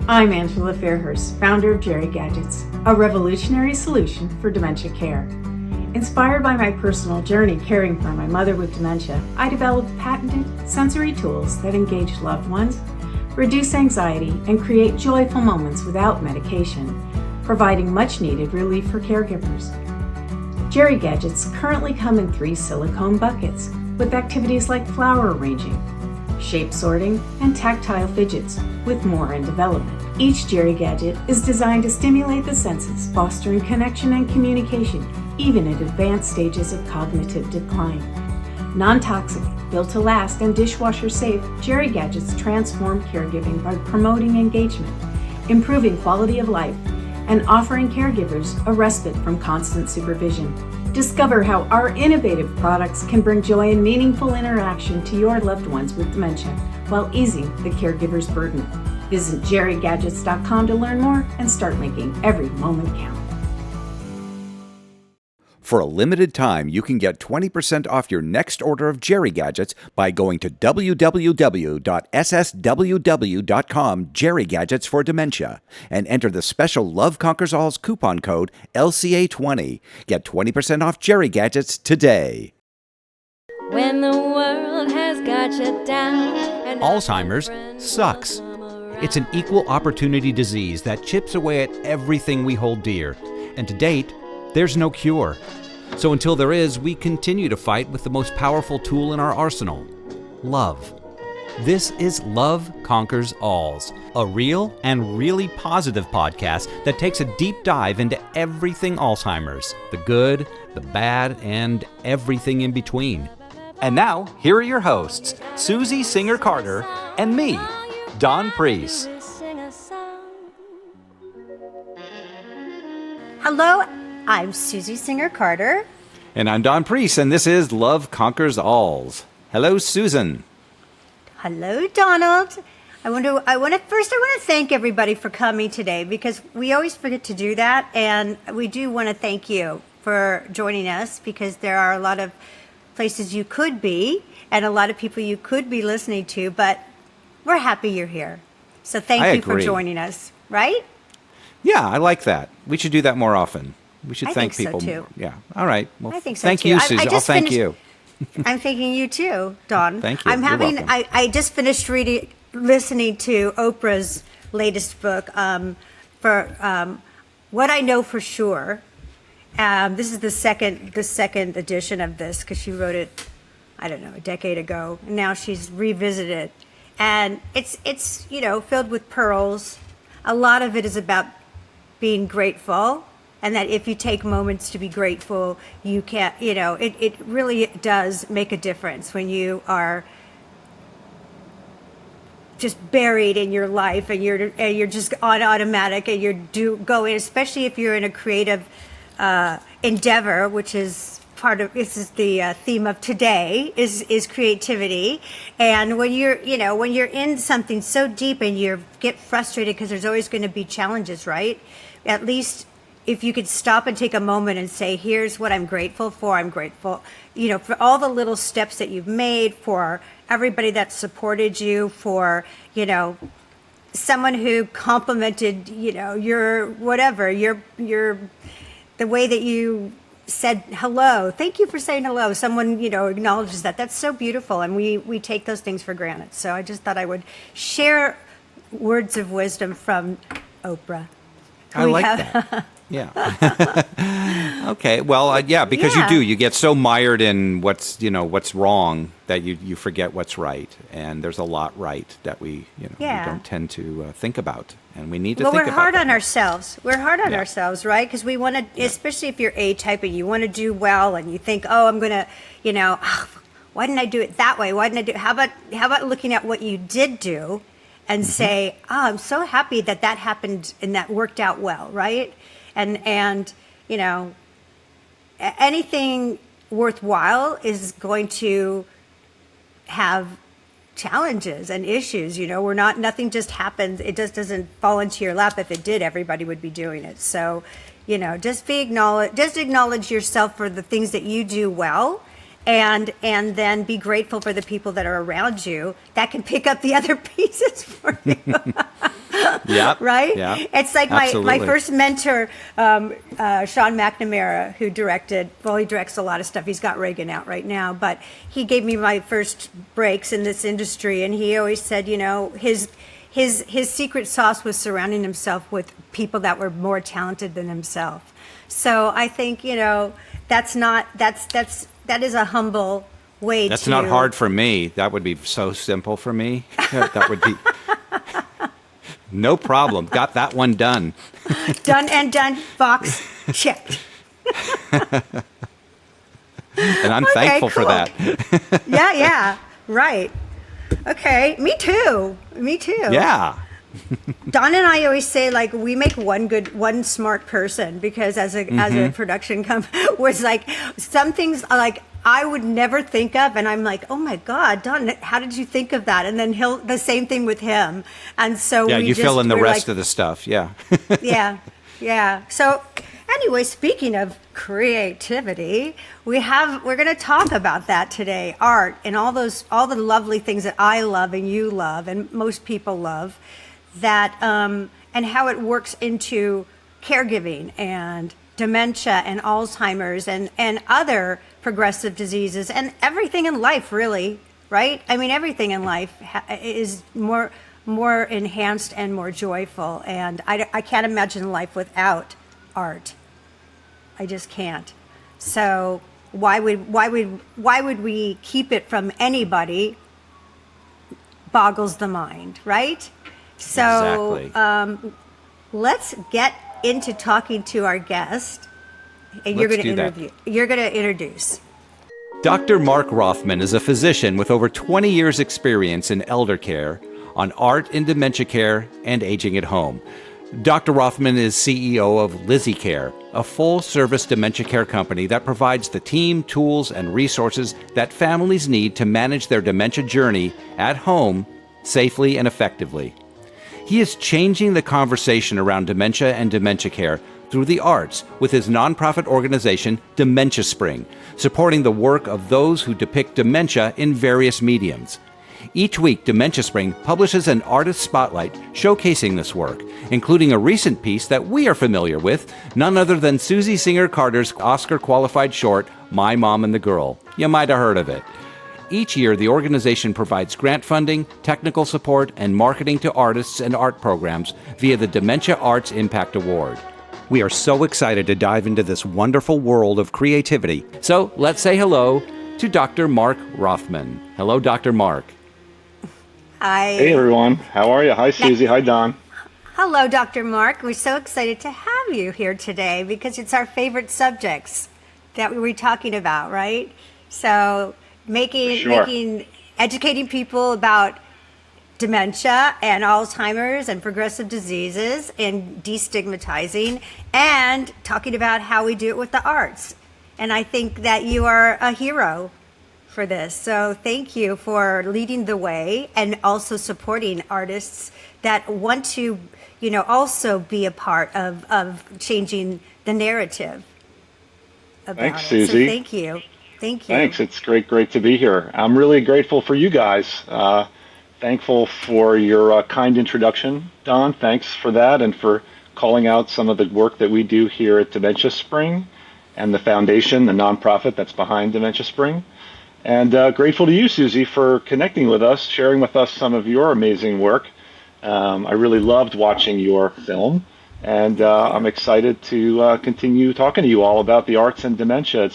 I'm Angela Fairhurst, founder of Jerry Gadgets, a revolutionary solution for dementia care. Inspired by my personal journey caring for my mother with dementia, I developed patented sensory tools that engage loved ones, reduce anxiety, and create joyful moments without medication, providing much-needed relief for caregivers. Jerry Gadgets currently come in 3 silicone buckets with activities like flower arranging, shape sorting, and tactile fidgets, with more in development. Each Jerry Gadget is designed to stimulate the senses, fostering connection and communication, even at advanced stages of cognitive decline. Non-toxic, built to last, and dishwasher safe, Jerry Gadgets transform caregiving by promoting engagement, improving quality of life, and offering caregivers a respite from constant supervision. Discover how our innovative products can bring joy and meaningful interaction to your loved ones with dementia while easing the caregiver's burden. Visit jerrygadgets.com to learn more and start making every moment count. For a limited time, you can get 20% off your next order of Jerry Gadgets by going to www.ssww.com Jerry Gadgets for Dementia and enter the special Love Conquers All's coupon code LCA20. Get 20% off Jerry Gadgets today. When the world has got you down. Alzheimer's sucks. It's an equal opportunity disease that chips away at everything we hold dear. And to date, there's no cure. So until there is, we continue to fight with the most powerful tool in our arsenal, love. This is Love Conquers Alls, a real and really positive podcast that takes a deep dive into everything Alzheimer's, the good, the bad, and everything in between. And now, here are your hosts, Susie Singer-Carter and me, Don Priest. Hello, I'm Susie Singer-Carter. And I'm Don Priest, and this is Love Conquers Alls. Hello, Susan. Hello, Donald. I want to thank everybody for coming today, because we always forget to do that, and we do want to thank you for joining us, because there are a lot of places you could be and a lot of people you could be listening to, but we're happy you're here. So thank you for joining us, right? Yeah, I like that. We should do that more often. We should thank people so too. more. Yeah. All right. Well, I think so thank too. you, Susan. I'll thank you. I'm thanking you too, Don. Thank you. You're welcome. I just finished listening to Oprah's latest book, for What I Know for Sure. This is the second edition of this, because she wrote it, I don't know, a decade ago. And now she's revisited it, and it's filled with pearls. A lot of it is about being grateful, and that if you take moments to be grateful, you can, it really does make a difference when you are just buried in your life and you're just on automatic and you're going, especially if you're in a creative endeavor, which is this is the theme of today is creativity. And when you're in something so deep and you get frustrated because there's always going to be challenges, right? At least if you could stop and take a moment and say, here's what I'm grateful for. I'm grateful, for all the little steps that you've made, for everybody that supported you, for, someone who complimented, your whatever, your the way that you said hello. Thank you for saying hello. Someone, acknowledges that. That's so beautiful. And we take those things for granted. So I just thought I would share words of wisdom from Oprah. I like that. Yeah. Okay. Well, because you get so mired in what's wrong that you forget what's right. And there's a lot right that we don't tend to think about. And we need to think about. Well, we're hard on ourselves. We're hard on ourselves, right? Because we want to, especially if you're A-type and you want to do well and you think, oh, I'm going to, why didn't I do it that way? Why didn't I do, how about looking at what you did do and say, oh, I'm so happy that happened and that worked out well, right? And anything worthwhile is going to have challenges and issues. Nothing just happens. It just doesn't fall into your lap. If it did, everybody would be doing it. So, just acknowledge yourself for the things that you do well, and then be grateful for the people that are around you that can pick up the other pieces for you. Yep. Right? Yeah. It's like my Absolutely. first mentor, Sean McNamara, who directed, well, he directs a lot of stuff. He's got Reagan out right now, but he gave me my first breaks in this industry. And he always said, you know, his secret sauce was surrounding himself with people that were more talented than himself. So I think, you know, that is a humble way That's to. not hard for me. That would be so simple for me. That would be no problem. Got that one done. Done and done, box checked. And I'm Okay, thankful for cool. that. Yeah, right. Okay, me too. Yeah. Don and I always say, like, we make one smart person, because as a production company, was like some things like I would never think of, and I'm like, oh my God, Don, how did you think of that? And then the same thing with him, and so Yeah, we you fill in the we're rest like, of the stuff. Yeah. yeah. So anyway, speaking of creativity, we're going to talk about that today, art and all the lovely things that I love and you love and most people love, that and how it works into caregiving and dementia and Alzheimer's and other progressive diseases and everything in life, really, right? I mean, everything in life is more enhanced and more joyful, and I can't imagine life without art. I just can't. So why would we keep it from anybody? Boggles the mind, right? So Exactly. let's get into talking to our guest, and you're Let's going to do that. interview. You're going to introduce. Dr. Mark Rothman is a physician with over 20 years' experience in elder care, on art in dementia care, and aging at home. Dr. Rothman is CEO of Lizzie Care, a full-service dementia care company that provides the team, tools, and resources that families need to manage their dementia journey at home safely and effectively. He is changing the conversation around dementia and dementia care through the arts with his nonprofit organization, Dementia Spring, supporting the work of those who depict dementia in various mediums. Each week, Dementia Spring publishes an artist spotlight showcasing this work, including a recent piece that we are familiar with, none other than Susie Singer Carter's Oscar-qualified short, My Mom and the Girl. You might have heard of it. Each year, the organization provides grant funding, technical support, and marketing to artists and art programs via the Dementia Arts Impact Award. We are so excited to dive into this wonderful world of creativity. So let's say hello to Dr. Mark Rothman. Hello, Dr. Mark. Hi. Hey everyone, how are you? Hi Susie, hi Don. Hello, Dr. Mark. We're so excited to have you here today because it's our favorite subjects that we were talking about, right? So educating people about dementia and Alzheimer's and progressive diseases and destigmatizing and talking about how we do it with the arts. And I think that you are a hero for this. So thank you for leading the way and also supporting artists that want to, also be a part of changing the narrative about Thanks, it. Susie. So thank you. Thanks, it's great to be here. I'm really grateful for you guys. Thankful for your kind introduction, Don. Thanks for that and for calling out some of the work that we do here at Dementia Spring and the foundation, the nonprofit that's behind Dementia Spring. And grateful to you, Susie, for connecting with us, sharing with us some of your amazing work. I really loved watching your film, and I'm excited to continue talking to you all about the arts and dementia.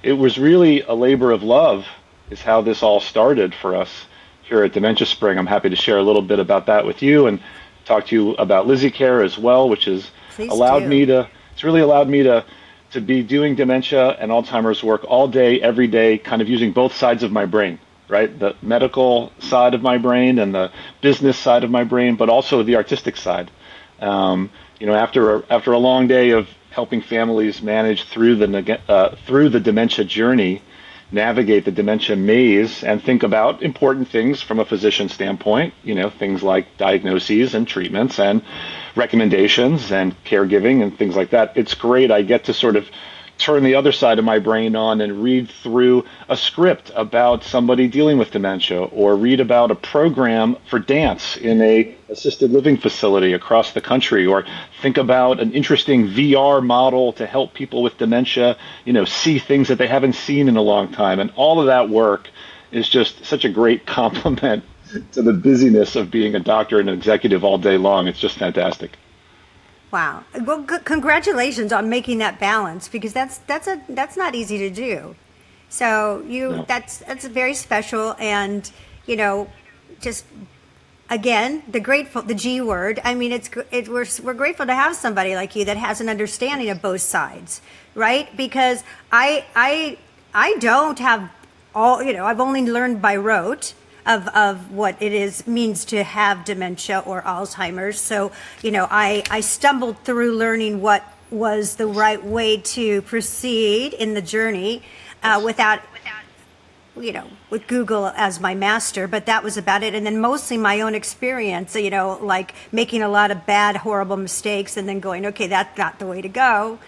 It was really a labor of love is how this all started for us here at Dementia Spring. I'm happy to share a little bit about that with you and talk to you about Lizzie Care as well, which has really allowed me to be doing dementia and Alzheimer's work all day, every day, kind of using both sides of my brain, right? The medical side of my brain and the business side of my brain, but also the artistic side. After a long day of helping families manage through the dementia journey, navigate the dementia maze, and think about important things from a physician standpoint, things like diagnoses and treatments and recommendations and caregiving and things like that. It's great. I get to sort of turn the other side of my brain on and read through a script about somebody dealing with dementia, or read about a program for dance in a assisted living facility across the country, or think about an interesting VR model to help people with dementia, see things that they haven't seen in a long time. And all of that work is just such a great compliment to the busyness of being a doctor and an executive all day long. It's just fantastic. Wow. Well, congratulations on making that balance, because that's not easy to do. So No. that's very special. And, just again, the G word. I mean, we're grateful to have somebody like you that has an understanding of both sides, right? Because I don't have all, I've only learned by rote of what it means to have dementia or Alzheimer's. So, I stumbled through learning what was the right way to proceed in the journey without, with Google as my master, but that was about it. And then mostly my own experience, like making a lot of bad, horrible mistakes and then going, okay, that's not the way to go,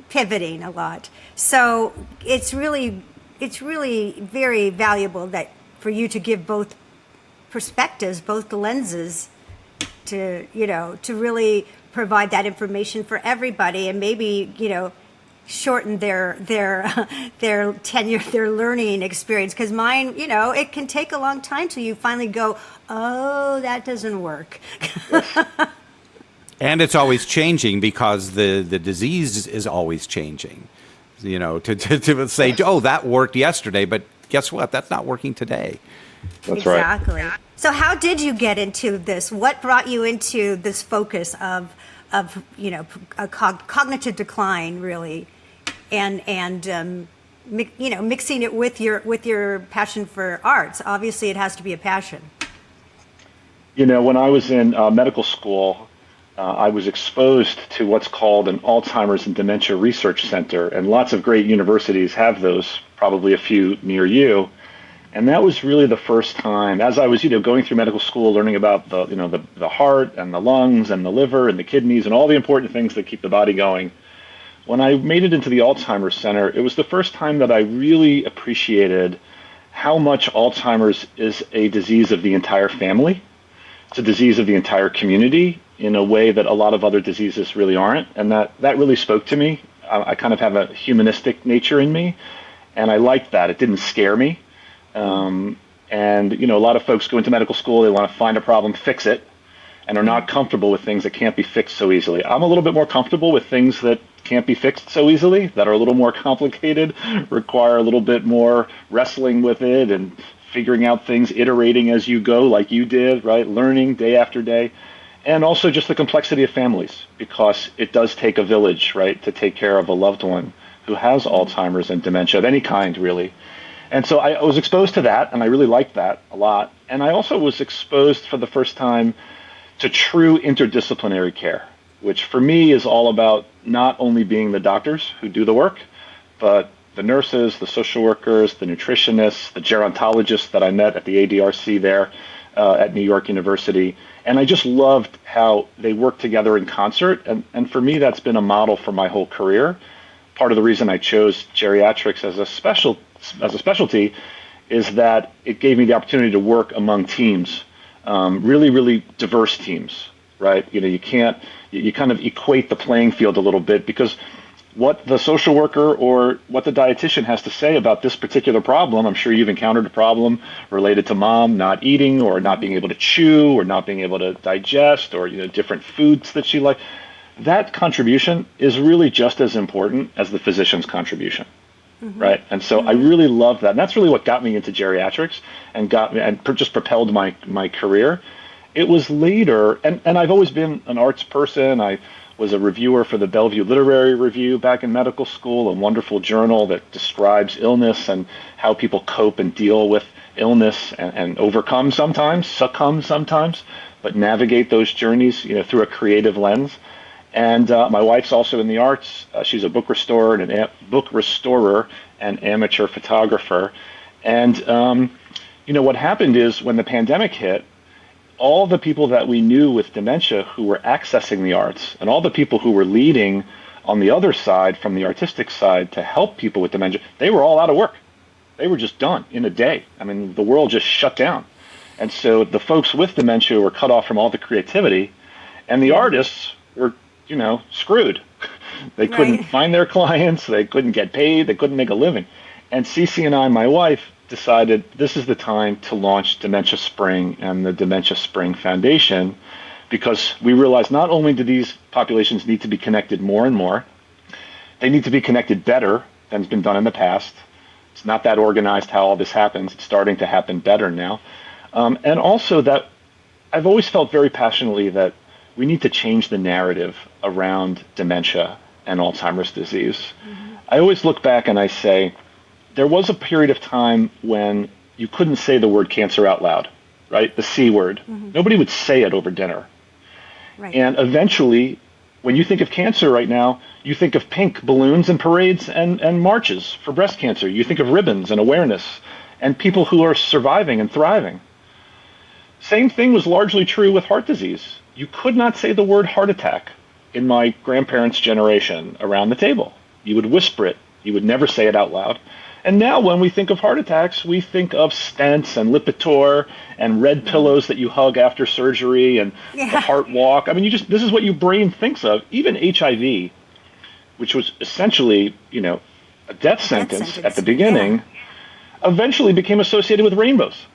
pivoting a lot. So it's really very valuable for you to give both perspectives, both the lenses, to really provide that information for everybody, and maybe shorten their tenure, their learning experience. Because mine, it can take a long time till you finally go, oh, that doesn't work. And it's always changing, because the disease is always changing. To say, oh, that worked yesterday, but guess what? That's not working today. That's right. Exactly. So how did you get into this? What brought you into this focus of a cognitive decline, really, and mixing it with your passion for arts? Obviously, it has to be a passion. When I was in medical school, I was exposed to what's called an Alzheimer's and Dementia Research Center, and lots of great universities have those, probably a few near you. And that was really the first time, as I was, going through medical school, learning about the heart and the lungs and the liver and the kidneys and all the important things that keep the body going. When I made it into the Alzheimer's Center, it was the first time that I really appreciated how much Alzheimer's is a disease of the entire family. It's a disease of the entire community in a way that a lot of other diseases really aren't. And that really spoke to me. I kind of have a humanistic nature in me, and I liked that. It didn't scare me. And a lot of folks go into medical school, they want to find a problem, fix it, and are not comfortable with things that can't be fixed so easily. I'm a little bit more comfortable with things that can't be fixed so easily, that are a little more complicated, require a little bit more wrestling with it and figuring out things, iterating as you go, like you did, right? Learning day after day. And also just the complexity of families, because it does take a village, right, to take care of a loved one who has Alzheimer's and dementia of any kind, really. And so I was exposed to that, and I really liked that a lot. And I also was exposed for the first time to true interdisciplinary care, which for me is all about not only being the doctors who do the work, but the nurses, the social workers, the nutritionists, the gerontologists that I met at the ADRC there at New York University. And I just loved how they work together in concert. And for me, that's been a model for my whole career. Part of the reason I chose geriatrics as a specialty is that it gave me the opportunity to work among teams, really, really diverse teams, right? You kind of equate the playing field a little bit, because what the social worker or what the dietitian has to say about this particular problem, I'm sure you've encountered a problem related to mom not eating or not being able to chew or not being able to digest, or different foods that she likes. That contribution is really just as important as the physician's contribution. Mm-hmm. Right. And so I really love that. And that's really what got me into geriatrics and just propelled my career. It was later, and I've always been an arts person. I was a reviewer for the Bellevue Literary Review back in medical school, a wonderful journal that describes illness and how people cope and deal with illness and overcome sometimes, succumb sometimes, but navigate those journeys, through a creative lens. And my wife's also in the arts. She's a book restorer and amateur photographer. And what happened is, when the pandemic hit, all the people that we knew with dementia who were accessing the arts, and all the people who were leading on the other side, from the artistic side, to help people with dementia, they were all out of work. They were just done in a day. I mean, the world just shut down. And so the folks with dementia were cut off from all the creativity, and the artists were, screwed. They couldn't find their clients, they couldn't get paid, they couldn't make a living. And Cece and I, my wife, decided this is the time to launch Dementia Spring and the Dementia Spring Foundation, because we realized not only do these populations need to be connected more and more, they need to be connected better than has been done in the past. It's not that organized how all this happens. It's starting to happen better now. And also that I've always felt very passionately that we need to change the narrative around dementia and Alzheimer's disease. I always look back and I say, there was a period of time when you couldn't say the word cancer out loud, right? The C word. Nobody would say it over dinner. Right. And eventually, when you think of cancer right now, you think of pink balloons and parades and marches for breast cancer. You think of ribbons and awareness and people who are surviving and thriving. Same thing was largely true with heart disease. You could not say the word heart attack in my grandparents' generation around the table. You would whisper it. You would never say it out loud. And now when we think of heart attacks, we think of stents and Lipitor and red pillows that you hug after surgery and the heart walk. I mean, this is what your brain thinks of. Even HIV, which was essentially, a death sentence at the beginning, eventually became associated with rainbows.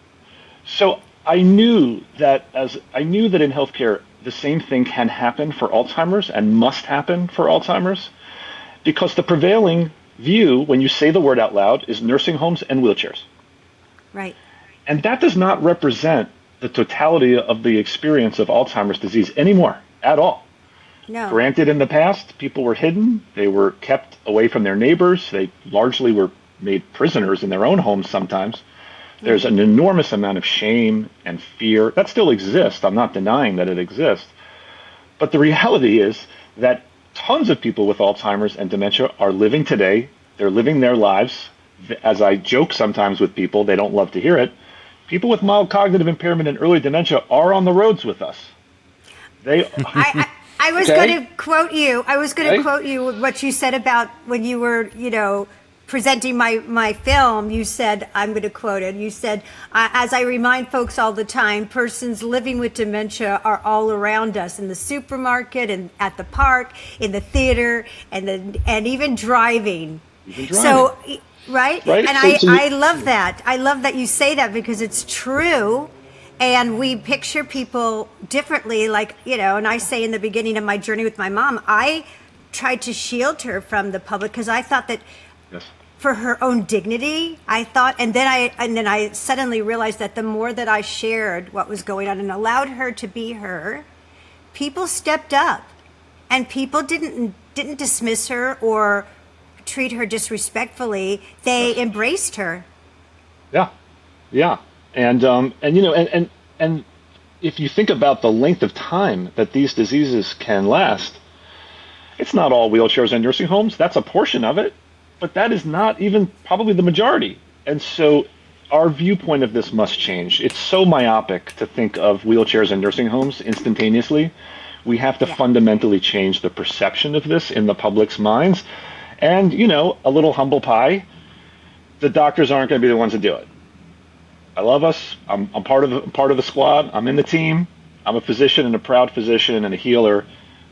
So I knew that in healthcare, the same thing can happen for Alzheimer's and must happen for Alzheimer's, because the prevailing view, when you say the word out loud, is nursing homes and wheelchairs. Right. And that does not represent the totality of the experience of Alzheimer's disease anymore, at all. No. Granted, in the past, people were hidden. They were kept away from their neighbors. They largely were made prisoners in their own homes sometimes. There's an enormous amount of shame and fear. That still exists. I'm not denying that it exists. But the reality is that tons of people with Alzheimer's and dementia are living today. They're living their lives. As I joke sometimes with people, they don't love to hear it. People with mild cognitive impairment and early dementia are on the roads with us. I was going to quote you. I was going to quote you what you said about when you were, presenting my film. You said, I'm going to quote it. You said, as I remind folks all the time, persons living with dementia are all around us in the supermarket and at the park, in the theater, and even driving. So, right? And I love that. I love that you say that, because it's true. And we picture people differently, and I say in the beginning of my journey with my mom, I tried to shield her from the public because I thought that for her own dignity, and then I suddenly realized that the more that I shared what was going on and allowed her to be her, people stepped up, and people didn't dismiss her or treat her disrespectfully. They embraced her. Yeah. And if you think about the length of time that these diseases can last, it's not all wheelchairs and nursing homes. That's a portion of it, but that is not even probably the majority. And so our viewpoint of this must change. It's so myopic to think of wheelchairs and nursing homes instantaneously. We have to fundamentally change the perception of this in the public's minds. And, a little humble pie, the doctors aren't going to be the ones to do it. I love us. I'm part of the squad. I'm in the team. I'm a physician and a proud physician and a healer.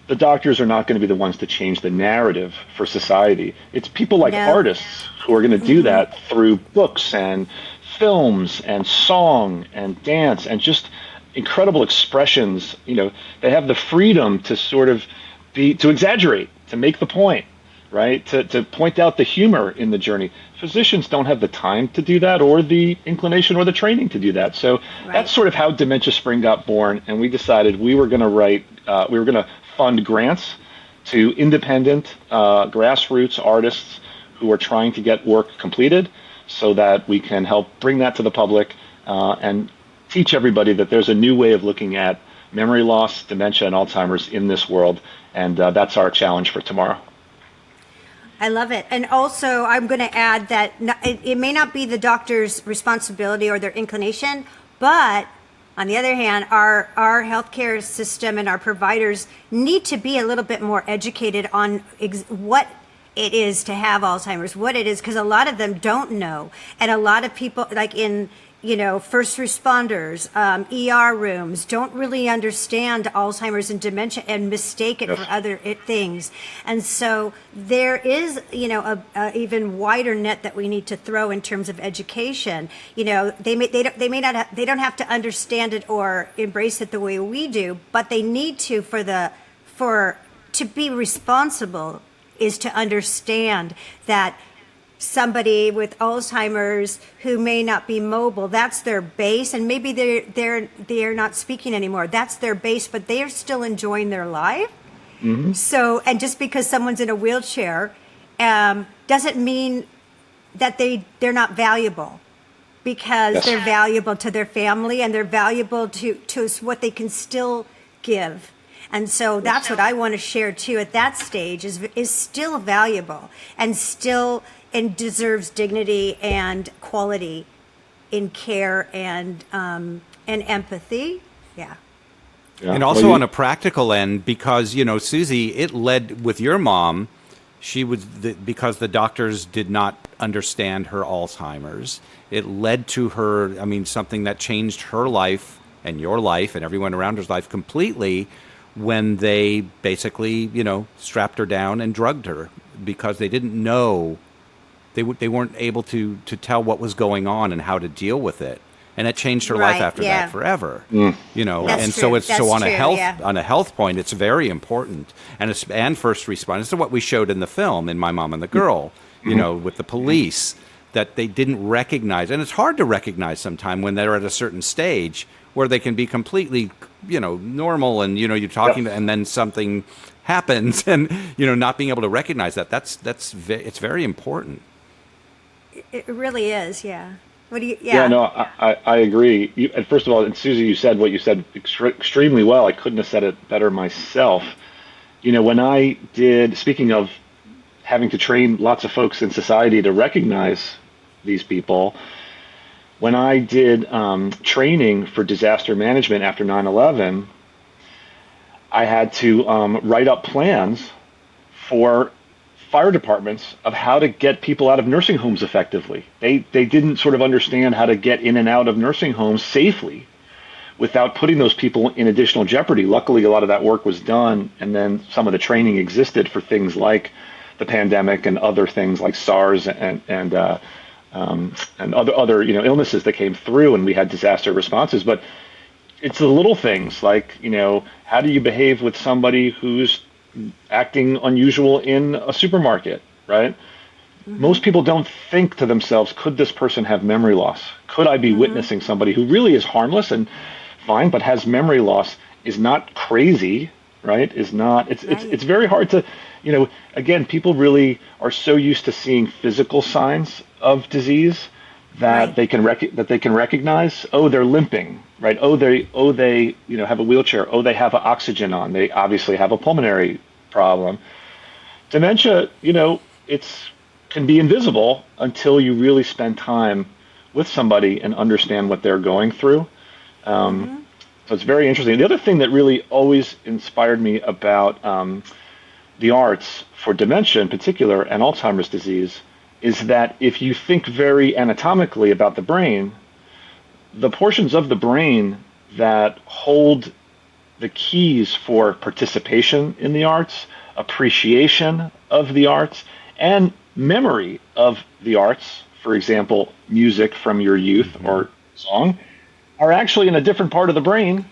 The doctors are not going to be the ones to change the narrative for society. It's people like artists who are going to do that through books and films and song and dance and just incredible expressions. They have the freedom to sort of to exaggerate, to make the point, right? To point out the humor in the journey. Physicians don't have the time to do that, or the inclination or the training to do that. So that's sort of how Dementia Spring got born. And we decided we were going to fund grants to independent grassroots artists who are trying to get work completed, so that we can help bring that to the public and teach everybody that there's a new way of looking at memory loss, dementia, and Alzheimer's in this world. And that's our challenge for tomorrow. I love it. And also, I'm going to add that it may not be the doctor's responsibility or their inclination, but On the other hand, our healthcare system and our providers need to be a little bit more educated on what it is to have Alzheimer's, what it is, because a lot of them don't know. And a lot of people, like in, first responders, ER rooms, don't really understand Alzheimer's and dementia and mistake it for other things. And so there is, a even wider net that we need to throw in terms of education. They don't have to understand it or embrace it the way we do, but they need to to be responsible is to understand that somebody with Alzheimer's who may not be mobile, that's their base, and maybe they're not speaking anymore. That's their base, but they are still enjoying their life. Mm-hmm. So, and just because someone's in a wheelchair doesn't mean that they're not valuable, because they're valuable to their family and they're valuable to what they can still give. And so that's what I want to share too at that stage is still valuable and still and deserves dignity and quality in care and empathy. Yeah. And also on a practical end, because, Susie, it led with your mom, because the doctors did not understand her Alzheimer's, it led to her, something that changed her life and your life and everyone around her's life completely, when they basically, strapped her down and drugged her because they didn't know, they weren't able to tell what was going on and how to deal with it. And it changed her life after that forever, That's and true. so on a health point, it's very important. And first responders, to what we showed in the film, in My Mom and the Girl, with the police, that they didn't recognize. And it's hard to recognize sometimes when they're at a certain stage where they can be completely, normal, and, you're talking to, and then something happens, and, not being able to recognize that, it's very important. It really is, yeah. What do you? Yeah, no, I agree. And first of all, and Susie, you said what you said extremely well. I couldn't have said it better myself. When I did, speaking of having to train lots of folks in society to recognize these people, when I did training for disaster management after 9/11, I had to write up plans for fire departments of how to get people out of nursing homes effectively. They didn't sort of understand how to get in and out of nursing homes safely without putting those people in additional jeopardy. Luckily, a lot of that work was done, and then some of the training existed for things like the pandemic and other things like SARS and other illnesses that came through, and we had disaster responses. But it's the little things like, how do you behave with somebody who's acting unusual in a supermarket, right? Mm-hmm. Most people don't think to themselves, could this person have memory loss? Could I be witnessing somebody who really is harmless and fine, but has memory loss, is not crazy, right? It's very hard to, again, people really are so used to seeing physical signs of disease that they can recognize. Oh, they're limping, right? Oh, they have a wheelchair. Oh, they have oxygen on. They obviously have a pulmonary problem. Dementia, can be invisible until you really spend time with somebody and understand what they're going through. So it's very interesting. The other thing that really always inspired me about the arts for dementia in particular and Alzheimer's disease is that if you think very anatomically about the brain, the portions of the brain that hold the keys for participation in the arts, appreciation of the arts, and memory of the arts, for example, music from your youth or song, are actually in a different part of the brain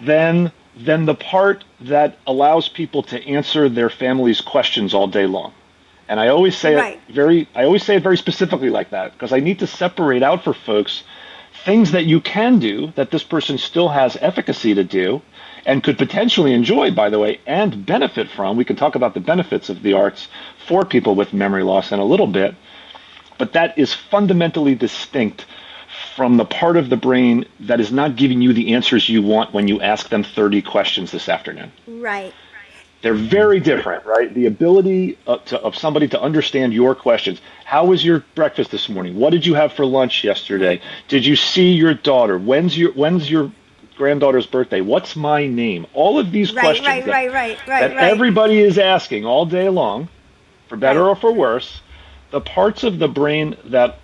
than the part that allows people to answer their family's questions all day long. And I always say it very specifically like that, because I need to separate out for folks things that you can do that this person still has efficacy to do and could potentially enjoy, by the way, and benefit from. We can talk about the benefits of the arts for people with memory loss in a little bit, but that is fundamentally distinct from the part of the brain that is not giving you the answers you want when you ask them 30 questions this afternoon. Right. They're very different, right? The ability of somebody to understand your questions. How was your breakfast this morning? What did you have for lunch yesterday? Did you see your daughter? When's your granddaughter's birthday? What's my name? All of these questions that everybody is asking all day long, for better or for worse, the parts of the brain that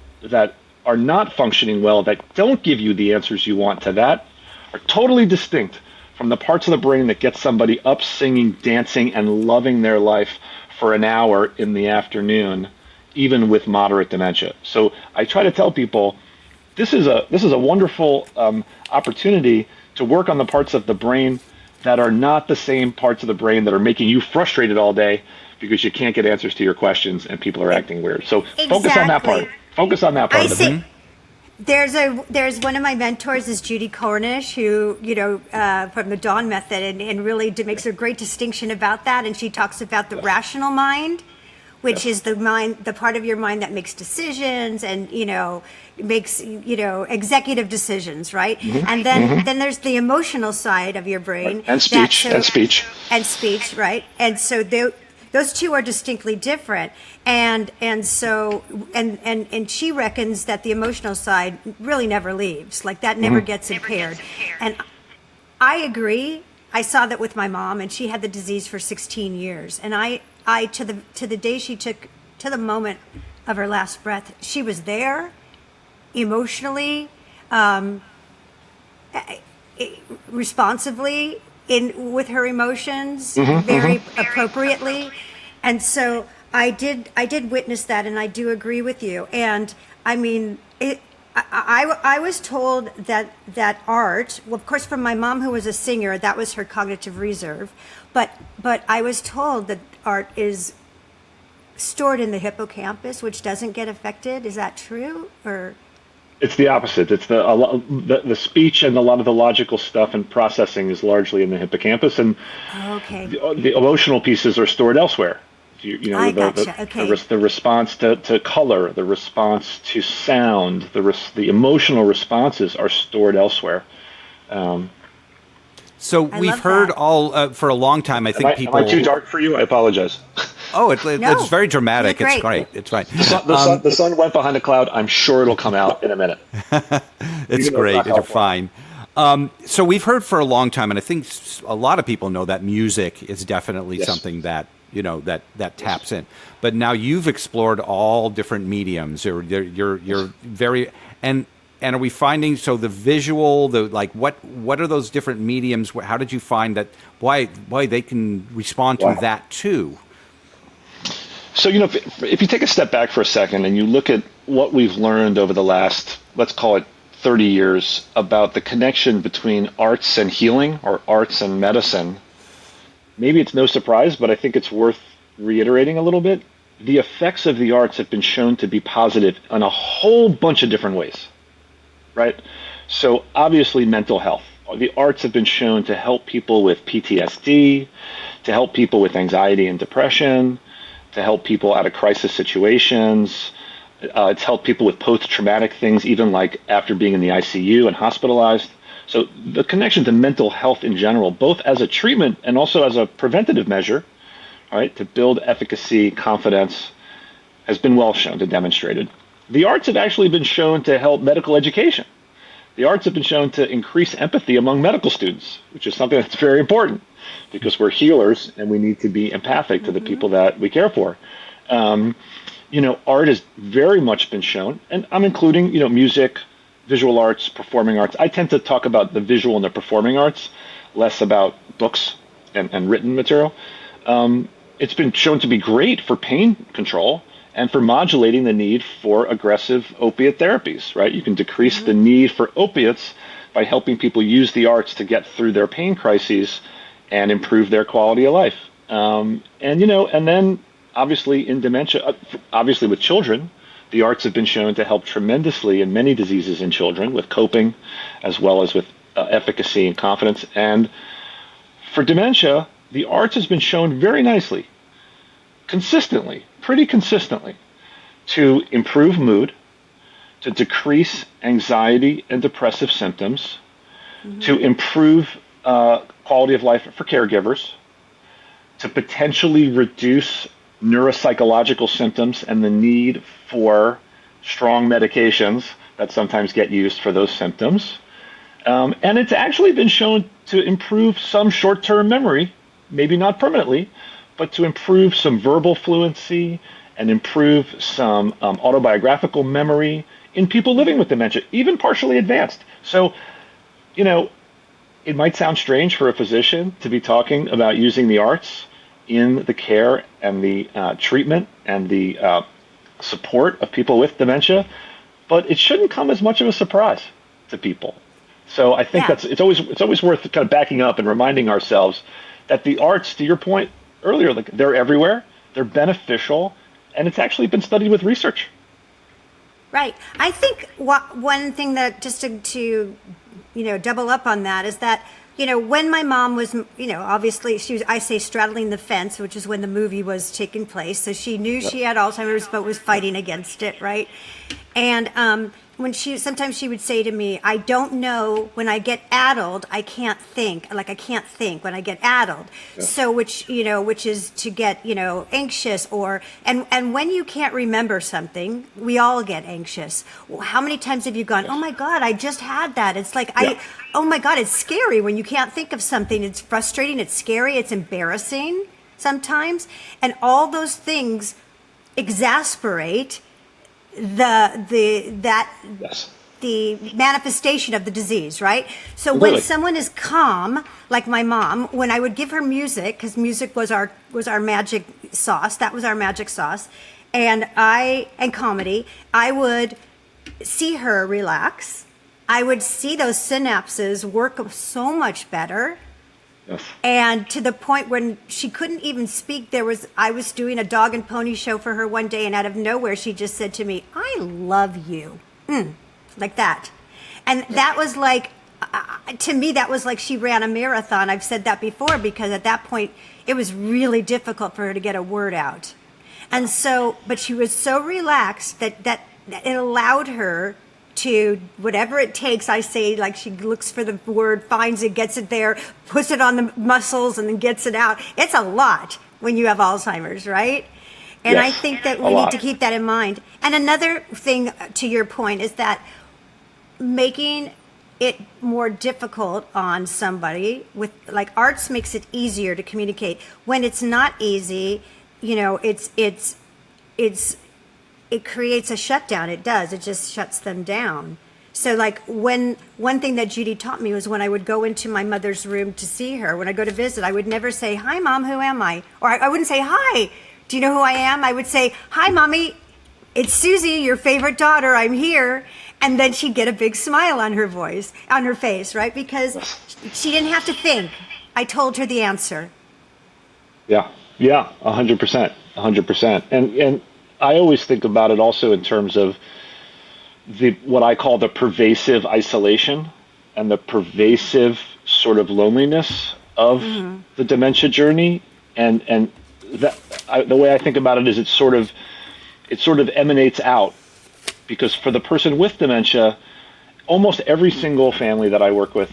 are not functioning well, that don't give you the answers you want to that, are totally distinct from the parts of the brain that get somebody up singing, dancing, and loving their life for an hour in the afternoon, even with moderate dementia. So I try to tell people, this is a wonderful opportunity to work on the parts of the brain that are not the same parts of the brain that are making you frustrated all day because you can't get answers to your questions and people are acting weird. So focus on that part. Focus on that part of the brain. There's one of my mentors is Judy Cornish, who, from the Dawn Method, and really makes a great distinction about that. And she talks about the rational mind, which is the part of your mind that makes decisions and, makes, executive decisions, right? And then there's the emotional side of your brain. And speech. Right? And so those two are distinctly different, and so she reckons that the emotional side really never leaves, like that never gets impaired. And I agree. I saw that with my mom, and she had the disease for 16 years. And I to the day she took, to the moment of her last breath, she was there, emotionally, responsively, with her emotions, very appropriately. And so I did witness that, and I do agree with you. And I mean, I was told that art, well, of course, from my mom, who was a singer, that was her cognitive reserve. But I was told that art is stored in the hippocampus, which doesn't get affected. Is that true? Or it's the opposite. It's the speech and a lot of the logical stuff and processing is largely in the hippocampus, and the emotional pieces are stored elsewhere. The response to color, the response to sound, the emotional responses are stored elsewhere. So we've heard all for a long time. I think people. Am I too dark for you? I apologize. Oh, it's very dramatic. It's great. It's right. The sun went behind a cloud. I'm sure it'll come out in a minute. It's great. You're fine. So we've heard for a long time, and I think a lot of people know that music is definitely something that that taps in. But now you've explored all different mediums. You're very and are we finding the visual, what are those different mediums? How did you find that? Why they can respond to that too? So if you take a step back for a second and you look at what we've learned over the last, let's call it 30 years, about the connection between arts and healing, or arts and medicine, maybe it's no surprise, but I think it's worth reiterating a little bit. The effects of the arts have been shown to be positive in a whole bunch of different ways, right? So obviously mental health. The arts have been shown to help people with PTSD, to help people with anxiety and depression, to help people out of crisis situations. It's helped people with post-traumatic things, even like after being in the ICU and hospitalized. So the connection to mental health in general, both as a treatment and also as a preventative measure, right, to build efficacy, confidence, has been well shown and demonstrated. The arts have actually been shown to help medical education. The arts have been shown to increase empathy among medical students, which is something that's very important because we're healers and we need to be empathic to the people that we care for. Art has very much been shown, and I'm including, music, visual arts, performing arts. I tend to talk about the visual and the performing arts, less about books and written material. It's been shown to be great for pain control and for modulating the need for aggressive opiate therapies, right? You can decrease the need for opiates by helping people use the arts to get through their pain crises and improve their quality of life. And then obviously in dementia, obviously with children, the arts have been shown to help tremendously in many diseases in children with coping, as well as with efficacy and confidence. And for dementia, the arts has been shown very nicely, pretty consistently, to improve mood, to decrease anxiety and depressive symptoms, to improve quality of life for caregivers, to potentially reduce neuropsychological symptoms and the need for strong medications that sometimes get used for those symptoms, And it's actually been shown to improve some short-term memory, maybe not permanently, but to improve some verbal fluency and improve some autobiographical memory in people living with dementia, even partially advanced. So, it might sound strange for a physician to be talking about using the arts in the care and the treatment and the support of people with dementia, but it shouldn't come as much of a surprise to people. So I think it's always worth kind of backing up and reminding ourselves that the arts, to your point earlier, like they're everywhere, they're beneficial, and it's actually been studied with research. Right. I think one thing that just to double up on that is that, when my mom was, obviously she was, I say, straddling the fence, which is when the movie was taking place. So she knew she had Alzheimer's, but was fighting against it. Right. And when sometimes she would say to me, I don't know, when I get addled, I can't think. Like, I can't think when I get addled. Yeah. So which is to get, anxious and when you can't remember something, we all get anxious. Well, how many times have you gone, oh my God, I just had that. It's like, oh my God, it's scary when you can't think of something. It's frustrating. It's scary. It's embarrassing sometimes. And all those things exasperate the manifestation of the disease, right? So when someone is calm, like my mom, when I would give her music, because music was our magic sauce, that was our magic sauce, and comedy, I would see her relax. I would see those synapses work so much better. Yes. And to the point when she couldn't even speak, I was doing a dog and pony show for her one day, and out of nowhere, she just said to me, I love you. Like that. And that was like, to me, that was like she ran a marathon. I've said that before, because at that point, it was really difficult for her to get a word out. And so, but she was so relaxed that it allowed her to, whatever it takes, I say, like she looks for the word, finds it, gets it there, puts it on the muscles, and then gets it out. It's a lot when you have Alzheimer's, right? And yes, I think that we need to keep that in mind. And another thing, to your point, is that making it more difficult on somebody with, like, arts makes it easier to communicate. When it's not easy, it creates a shutdown. It does. It just shuts them down. So, like, one thing that Judy taught me was when I would go into my mother's room to see her, when I go to visit, I would never say, hi, Mom, who am I? Or I wouldn't say, hi, do you know who I am? I would say, hi, Mommy, it's Susie, your favorite daughter, I'm here. And then she'd get a big smile on her face, right? Because she didn't have to think. I told her the answer. Yeah, 100%, 100%. And I always think about it also in terms of what I call the pervasive isolation and the pervasive sort of loneliness of the dementia journey. And the way I think about it is it sort of emanates out, because for the person with dementia, almost every single family that I work with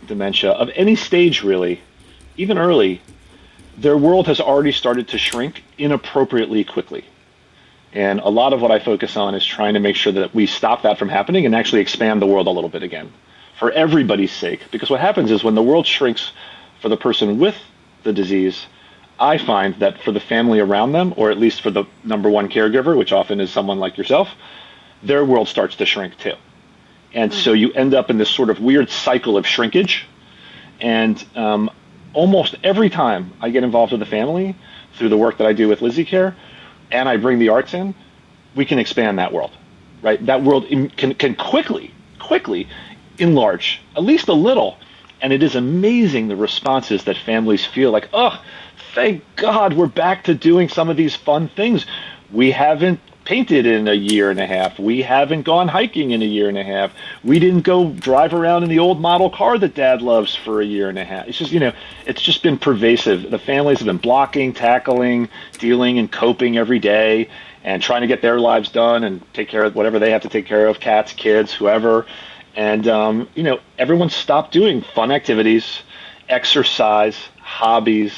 dementia of any stage, really, even early, their world has already started to shrink inappropriately quickly. And a lot of what I focus on is trying to make sure that we stop that from happening and actually expand the world a little bit again, for everybody's sake. Because what happens is when the world shrinks for the person with the disease, I find that for the family around them, or at least for the number one caregiver, which often is someone like yourself, their world starts to shrink too. And so you end up in this sort of weird cycle of shrinkage. And almost every time I get involved with the family through the work that I do with Lizzie Care, and I bring the arts in, we can expand that world, right? That world can quickly enlarge, at least a little. And it is amazing the responses that families feel like, oh, thank God we're back to doing some of these fun things. We haven't painted in a year and a half. We haven't gone hiking in a year and a half. We didn't go drive around in the old model car that Dad loves for a year and a half. It's just, it's just been pervasive. The families have been blocking, tackling, dealing, and coping every day, and trying to get their lives done and take care of whatever they have to take care of, cats, kids, whoever. And, everyone stopped doing fun activities, exercise, hobbies,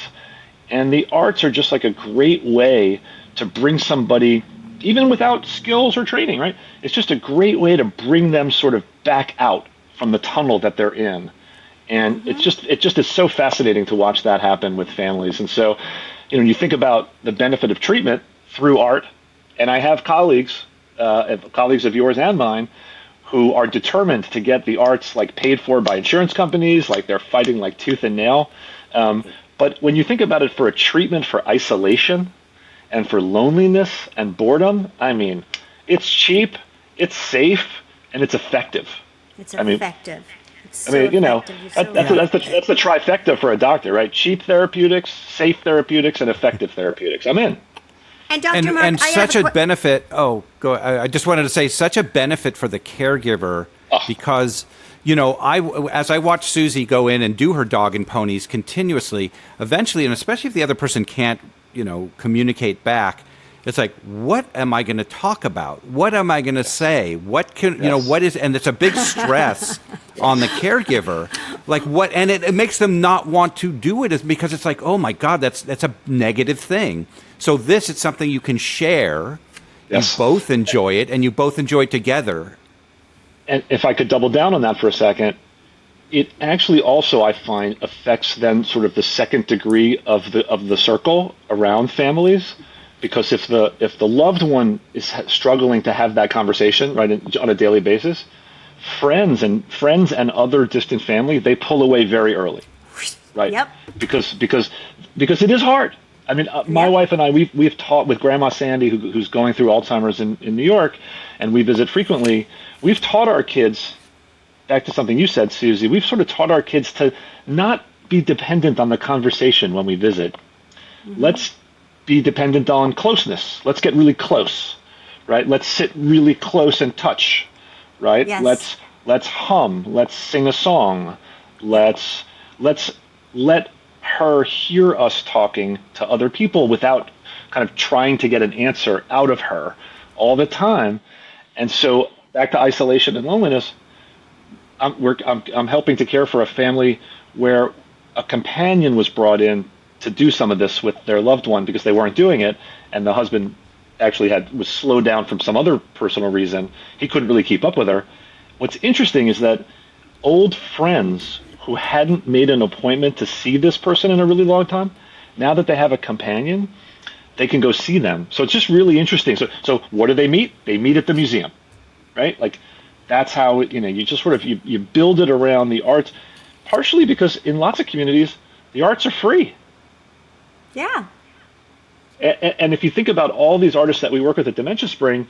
and the arts are just like a great way to bring somebody, even without skills or training, right? It's just a great way to bring them sort of back out from the tunnel that they're in. And it just is so fascinating to watch that happen with families. And so, you think about the benefit of treatment through art, and I have colleagues of yours and mine, who are determined to get the arts like paid for by insurance companies, like they're fighting like tooth and nail. But when you think about it for a treatment for isolation and for loneliness and boredom, I mean, it's cheap, it's safe, and it's effective. It's effective. That's the trifecta for a doctor, right? Cheap therapeutics, safe therapeutics, and effective therapeutics. I'm in. And Dr. Mark, and such a benefit. Oh, go. I just wanted to say such a benefit for the caregiver because as I watch Susie go in and do her dog and ponies continuously, eventually, and especially if the other person can't communicate back, it's like, what am I going to talk about? What am I going to say? What can what is? And it's a big stress on the caregiver. Like what? And it makes them not want to do it, is because it's like, oh my God, that's a negative thing. So it's something you can share. Yes. You both enjoy it, and you both enjoy it together. And if I could double down on that for a second, it actually also, I find, affects then sort of the second degree of the circle around families. Because if the loved one is struggling to have that conversation right on a daily basis, friends and other distant family, they pull away very early, right? Yep. Because it is hard. I mean, my wife and I, we've taught with Grandma Sandy, who's going through Alzheimer's in New York, and we visit frequently. We've taught our kids, back to something you said, Susie, we've sort of taught our kids to not be dependent on the conversation when we visit. Mm-hmm. Let's be dependent on closeness. Let's get really close, right? Let's sit really close and touch, right? Yes. Let's hum. Let's sing a song. Let's let her hear us talking to other people without kind of trying to get an answer out of her all the time. And so back to isolation and loneliness, I'm helping to care for a family where a companion was brought in to do some of this with their loved one because they weren't doing it, and the husband actually was slowed down from some other personal reason. He couldn't really keep up with her. What's interesting is that old friends who hadn't made an appointment to see this person in a really long time, now that they have a companion, they can go see them. So it's just really interesting. So what do they meet? They meet at the museum, right? Like that's how you just sort of you build it around the arts, partially because in lots of communities the arts are free. Yeah. And if you think about all these artists that we work with at Dementia Spring,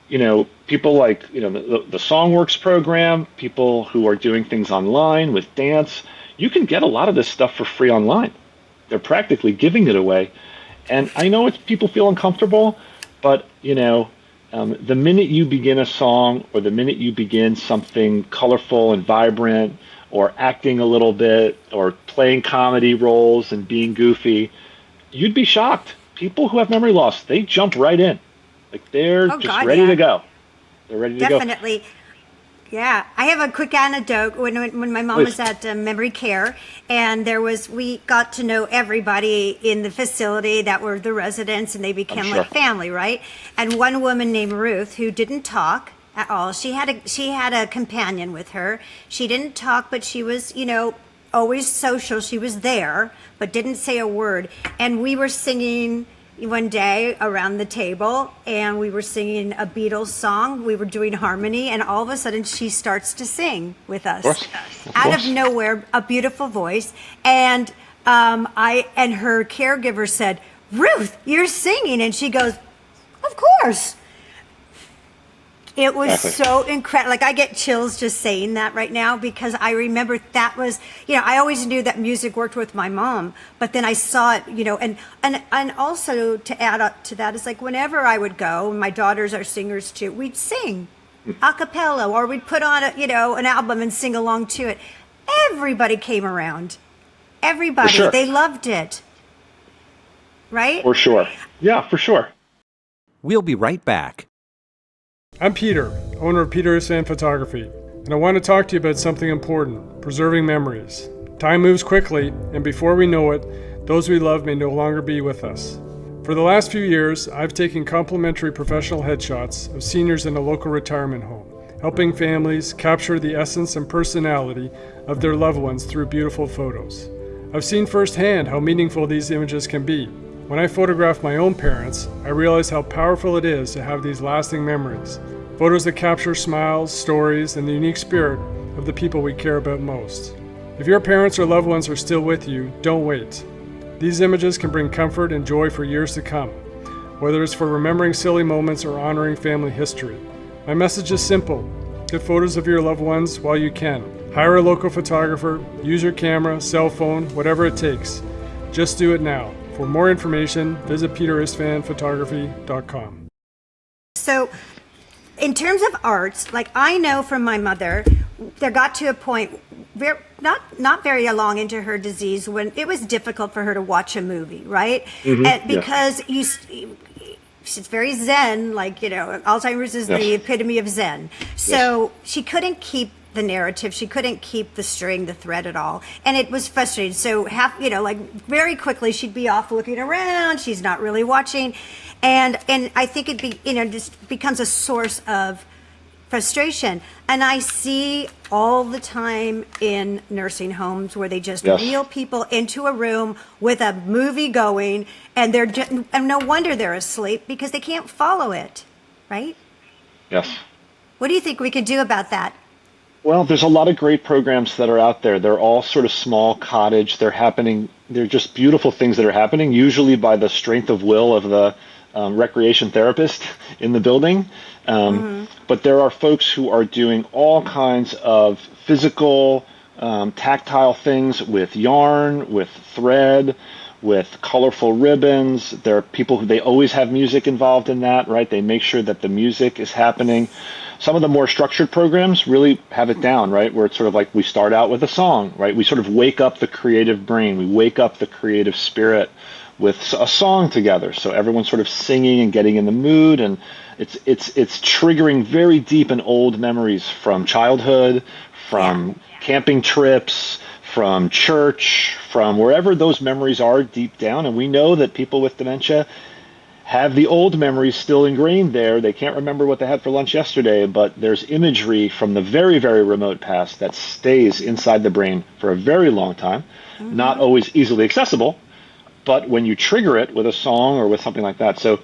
people like, the Songworks program, people who are doing things online with dance, you can get a lot of this stuff for free online. They're practically giving it away. And I know people feel uncomfortable, but, the minute you begin a song or the minute you begin something colorful and vibrant or acting a little bit or playing comedy roles and being goofy, you'd be shocked. People who have memory loss, they jump right in. Like they're ready to go. They're ready to go. Definitely. Yeah. I have a quick anecdote. When my mom was at memory care, and we got to know everybody in the facility that were the residents, and they became like family, right? And one woman named Ruth, who didn't talk at all, she had a companion with her. She didn't talk, but she was, always social. She was there, but didn't say a word. And we were singing one day around the table, and we were singing a Beatles song. We were doing harmony, and all of a sudden she starts to sing with us. Out of nowhere, a beautiful voice. And and her caregiver said, "Ruth, you're singing." And she goes, "Of course." It was so incredible. Like I get chills just saying that right now, because I remember that was, I always knew that music worked with my mom, but then I saw it, and also to add up to that is like whenever I would go, my daughters are singers too, we'd sing a cappella, or we'd put on an album and sing along to it. Everybody came around. Everybody, sure. They loved it. Right? For sure. Yeah, for sure. We'll be right back. I'm Peter, owner of Peter Sand Photography, and I want to talk to you about something important: preserving memories. Time moves quickly, and before we know it, those we love may no longer be with us. For the last few years, I've taken complimentary professional headshots of seniors in a local retirement home, helping families capture the essence and personality of their loved ones through beautiful photos. I've seen firsthand how meaningful these images can be. When I photographed my own parents, I realized how powerful it is to have these lasting memories, photos that capture smiles, stories, and the unique spirit of the people we care about most. If your parents or loved ones are still with you, don't wait. These images can bring comfort and joy for years to come, whether it's for remembering silly moments or honoring family history. My message is simple. Get photos of your loved ones while you can. Hire a local photographer, use your camera, cell phone, whatever it takes. Just do it now. For more information, visit peterisfanphotography.com. So, in terms of arts, like I know from my mother, there got to a point, not very long into her disease, when it was difficult for her to watch a movie, right? And because she's very Zen, like, Alzheimer's is the epitome of Zen. So she couldn't keep the narrative. She couldn't keep the string, the thread at all. And it was frustrating. So very quickly she'd be off looking around. She's not really watching. And I think just becomes a source of frustration. And I see all the time in nursing homes where they just wheel people into a room with a movie going, and and no wonder they're asleep because they can't follow it, right? Yes. What do you think we could do about that? Well, there's a lot of great programs that are out there. They're all sort of small, cottage. They're happening. They're just beautiful things that are happening, usually by the strength of will of the recreation therapist in the building. But there are folks who are doing all kinds of physical, tactile things with yarn, with thread, with colorful ribbons. There are people who they always have music involved in that, right? They make sure that the music is happening. Some of the more structured programs really have it down, right? Where it's sort of like we start out with a song, right? We sort of wake up the creative brain. We wake up the creative spirit with a song together. So everyone's sort of singing and getting in the mood, and it's triggering very deep and old memories from childhood, from camping trips, from church, from wherever those memories are deep down. And we know that people with dementia have the old memories still ingrained there. They can't remember what they had for lunch yesterday, but there's imagery from the very, very remote past that stays inside the brain for a very long time, not always easily accessible, but when you trigger it with a song or with something like that. So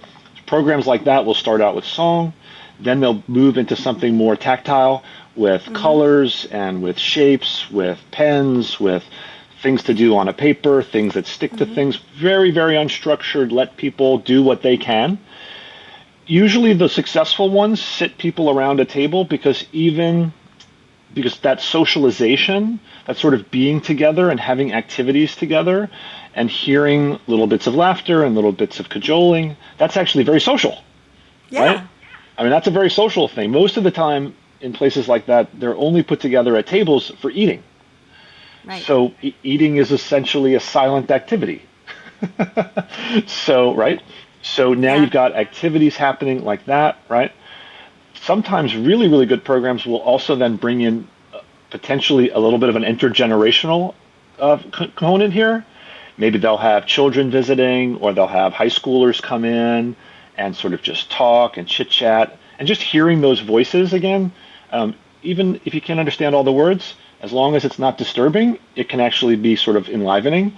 programs like that will start out with song, then they'll move into something more tactile with colors and with shapes, with pens, with things to do on a paper, things that stick to things, very, very unstructured, let people do what they can. Usually the successful ones sit people around a table because that socialization, that sort of being together and having activities together and hearing little bits of laughter and little bits of cajoling, that's actually very social, right? I mean, that's a very social thing. Most of the time in places like that, they're only put together at tables for eating. Right. So eating is essentially a silent activity. So now you've got activities happening like that, right? Sometimes really, really good programs will also then bring in potentially a little bit of an intergenerational component here. Maybe they'll have children visiting, or they'll have high schoolers come in and sort of just talk and chit chat, and just hearing those voices again, even if you can't understand all the words, as long as it's not disturbing, it can actually be sort of enlivening.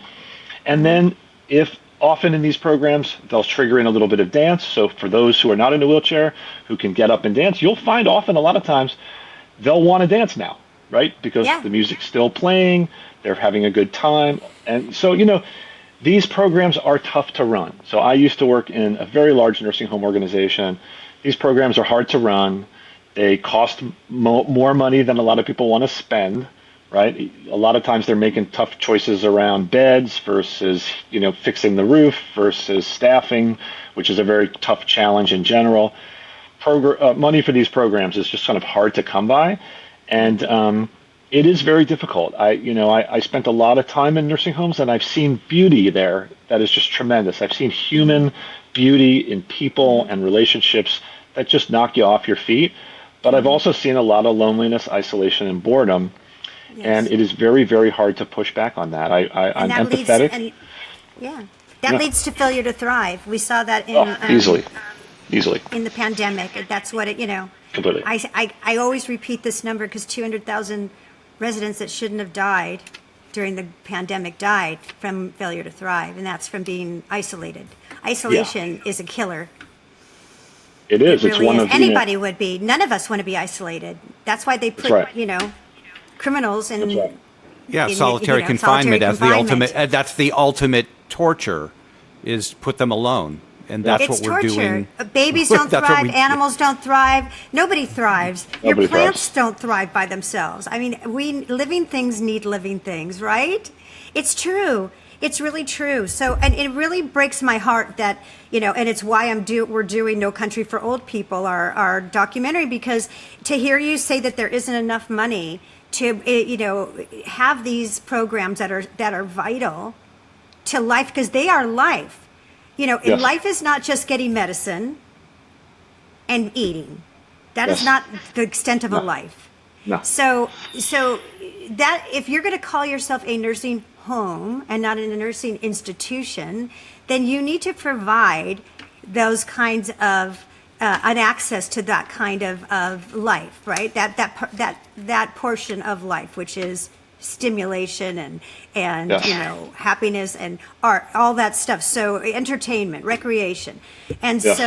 And then if often in these programs, they'll trigger in a little bit of dance. So for those who are not in a wheelchair, who can get up and dance, you'll find often a lot of times they'll want to dance now, right? Because the music's still playing, they're having a good time. And so, these programs are tough to run. So I used to work in a very large nursing home organization. These programs are hard to run. They cost more money than a lot of people want to spend, right? A lot of times they're making tough choices around beds versus, fixing the roof versus staffing, which is a very tough challenge in general. Money for these programs is just kind of hard to come by. And it is very difficult. I spent a lot of time in nursing homes, and I've seen beauty there that is just tremendous. I've seen human beauty in people and relationships that just knock you off your feet. But I've also seen a lot of loneliness, isolation, and boredom. Yes. And it is very, very hard to push back on that. I'm empathetic. That leads to failure to thrive. We saw that in easily. easily. in the pandemic. That's what it, Completely. I always repeat this number because 200,000 residents that shouldn't have died during the pandemic died from failure to thrive, and that's from being isolated. Isolation is a killer. It is. It It's really one is. of Anybody would be. None of us want to be isolated. That's why they put, right. criminals in. That's right. Yeah, in, solitary confinement as the ultimate. That's the ultimate torture, is put them alone, and that's It's what we're torture. doing. Babies don't That's what thrive. Animals don't thrive. Nobody thrives. Nobody Your plants thrives. don't thrive by themselves. I mean, living things need living things, right? It's true. It's really true. So, and it really breaks my heart that, and it's why we're doing No Country for Old People, our documentary, because to hear you say that there isn't enough money to, have these programs that are vital to life, because they are life. Yes. Life is not just getting medicine and eating. That is Yes. not the extent of a life. No. So that if you're going to call yourself a nursing home and not in a nursing institution, then you need to provide those kinds of an access to that kind of life, right? That portion of life, which is stimulation and Yes. happiness and art, all that stuff. So entertainment, recreation, and Yes.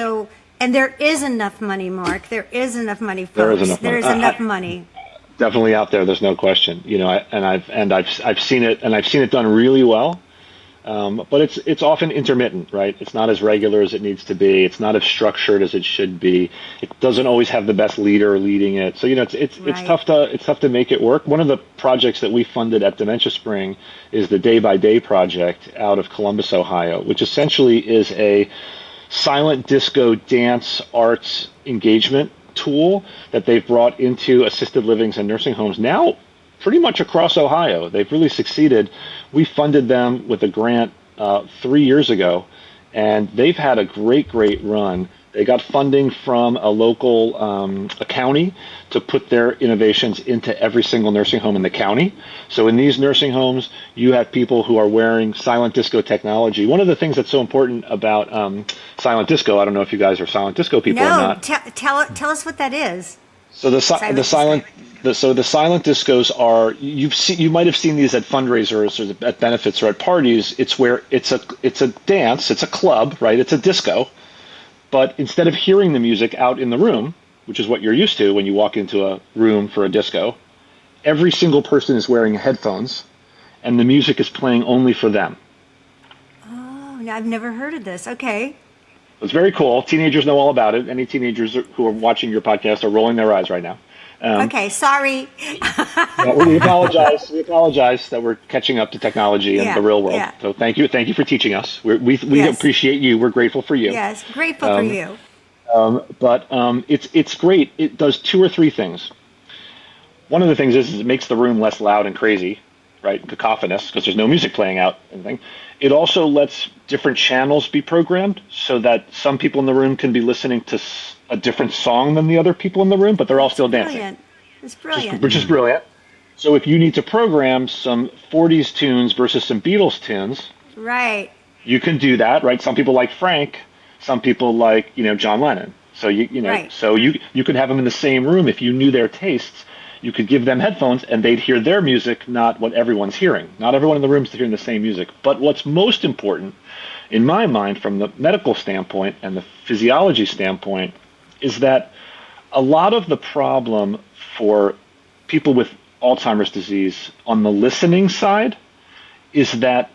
and there is enough money, Mark. There is enough money, folks. There is enough There money. is enough money. Definitely out there. There's no question. I've seen it, and I've seen it done really well. But it's often intermittent, right? It's not as regular as it needs to be. It's not as structured as it should be. It doesn't always have the best leader leading it. So it's Right. tough to make it work. One of the projects that we funded at Dementia Spring is the Day by Day project out of Columbus, Ohio, which essentially is a silent disco dance arts engagement tool that they've brought into assisted livings and nursing homes now pretty much across Ohio. They've really succeeded. We funded them with a grant 3 years ago, and they've had a great run. They got funding from a local a county to put their innovations into every single nursing home in the county. So in these nursing homes, you have people who are wearing silent disco technology. One of the things that's so important about silent disco, I don't know if you guys are silent disco people or No, not. tell us what that is. So the Silent silent discos are, you might have seen these at fundraisers or at benefits or at parties. It's where it's a dance, it's a club, right? It's a disco, but instead of hearing the music out in the room, which is what you're used to when you walk into a room for a disco, every single person is wearing headphones, and the music is playing only for them. Oh, no, I've never heard of this. Okay. It's very cool. Teenagers know all about it. Any teenagers who are watching your podcast are rolling their eyes right now. Okay, sorry. We apologize that we're catching up to technology and the real world. Yeah. So thank you for teaching us. We Yes. appreciate you. We're grateful for you. Yes, grateful for you. But it's great. It does 2 or 3 things. One of the things is it makes the room less loud and crazy, right? Cacophonous, because there's no music playing out. Anything. It also lets different channels be programmed so that some people in the room can be listening to a different song than the other people in the room, but they're all still dancing. Brilliant. It's brilliant. Which is brilliant. So if you need to program some 40s tunes versus some Beatles tunes, Right. you can do that, right? Some people like Frank, some people like, John Lennon. So Right. so you could have them in the same room. If you knew their tastes, you could give them headphones and they'd hear their music, not what everyone's hearing. Not everyone in the room is hearing the same music. But what's most important, in my mind, from the medical standpoint and the physiology standpoint, is that a lot of the problem for people with Alzheimer's disease on the listening side is that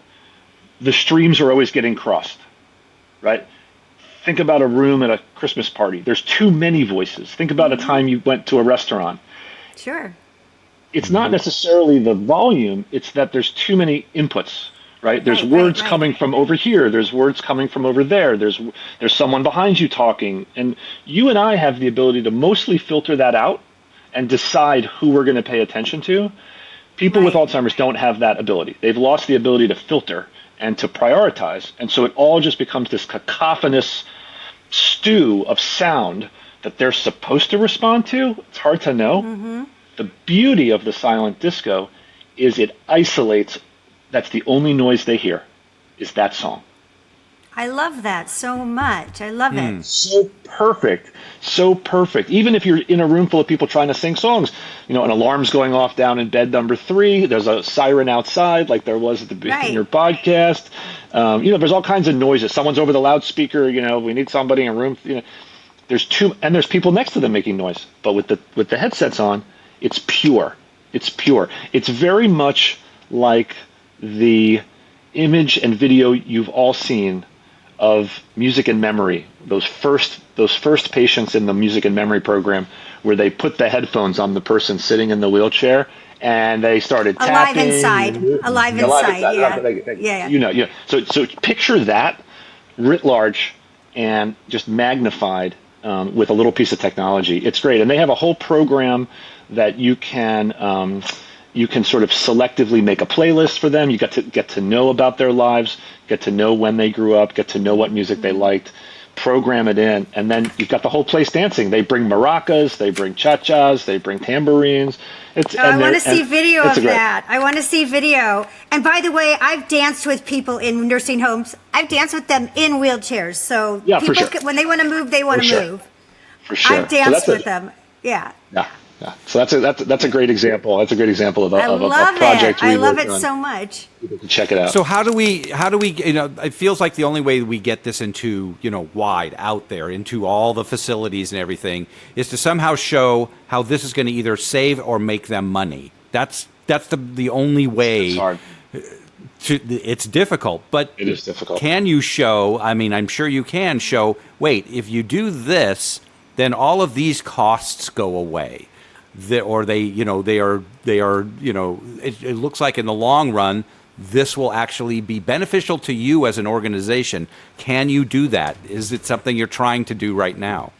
the streams are always getting crossed, right? Think about a room at a Christmas party. There's too many voices. Think about a time you went to a restaurant. Sure. It's not necessarily the volume, it's that there's too many inputs, right? There's Right, words right. coming from over here, there's words coming from over there, there's someone behind you talking, and you and I have the ability to mostly filter that out and decide who we're going to pay attention to. People with Right. Alzheimer's don't have that ability. They've lost the ability to filter and to prioritize, and so it all just becomes this cacophonous stew of sound that they're supposed to respond to. It's hard to know. Mm-hmm. The beauty of the silent disco is it isolates. That's the only noise they hear, is that song. I love that so much. I love it. So perfect. So perfect. Even if you're in a room full of people trying to sing songs, an alarm's going off down in bed number 3. There's a siren outside, like there was at the beginning of your podcast. There's all kinds of noises. Someone's over the loudspeaker. We need somebody in a room. There's people next to them making noise. But with the headsets on, it's pure. It's pure. It's very much like the image and video you've all seen of music and memory, those first patients in the music and memory program, where they put the headphones on the person sitting in the wheelchair and they started tapping. Alive inside. Yeah. So picture that writ large and just magnified with a little piece of technology. It's great, and they have a whole program that you can sort of selectively make a playlist for them. You get to know about their lives, get to know when they grew up, get to know what music they liked, program it in, and then you've got the whole place dancing. They bring maracas, they bring cha-chas, they bring tambourines. I want to see video of that. I want to see video. And by the way, I've danced with people in nursing homes. I've danced with them in wheelchairs. So people, for sure. When they want to move, they want to move. For sure. I've danced with them. Yeah. Yeah. So that's a great example. That's a great example of a project. I love it so much. Check it out. So how do we? It feels like the only way we get this into wide out there into all the facilities and everything is to somehow show how this is going to either save or make them money. That's the only way. It's hard. It's difficult, but it is difficult. Can you show? I mean, I'm sure you can show. Wait, if you do this, then all of these costs go away. It looks like in the long run, this will actually be beneficial to you as an organization. Can you do that? Is it something you're trying to do right now?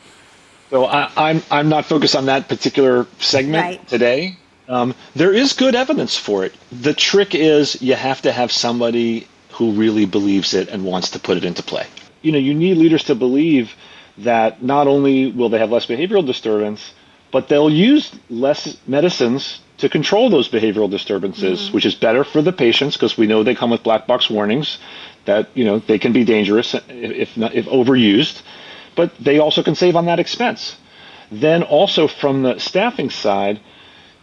So I'm not focused on that particular segment today. There is good evidence for it. The trick is you have to have somebody who really believes it and wants to put it into play. You need leaders to believe that not only will they have less behavioral disturbance, but they'll use less medicines to control those behavioral disturbances, which is better for the patients because we know they come with black box warnings that they can be dangerous if overused, but they also can save on that expense. Then also from the staffing side,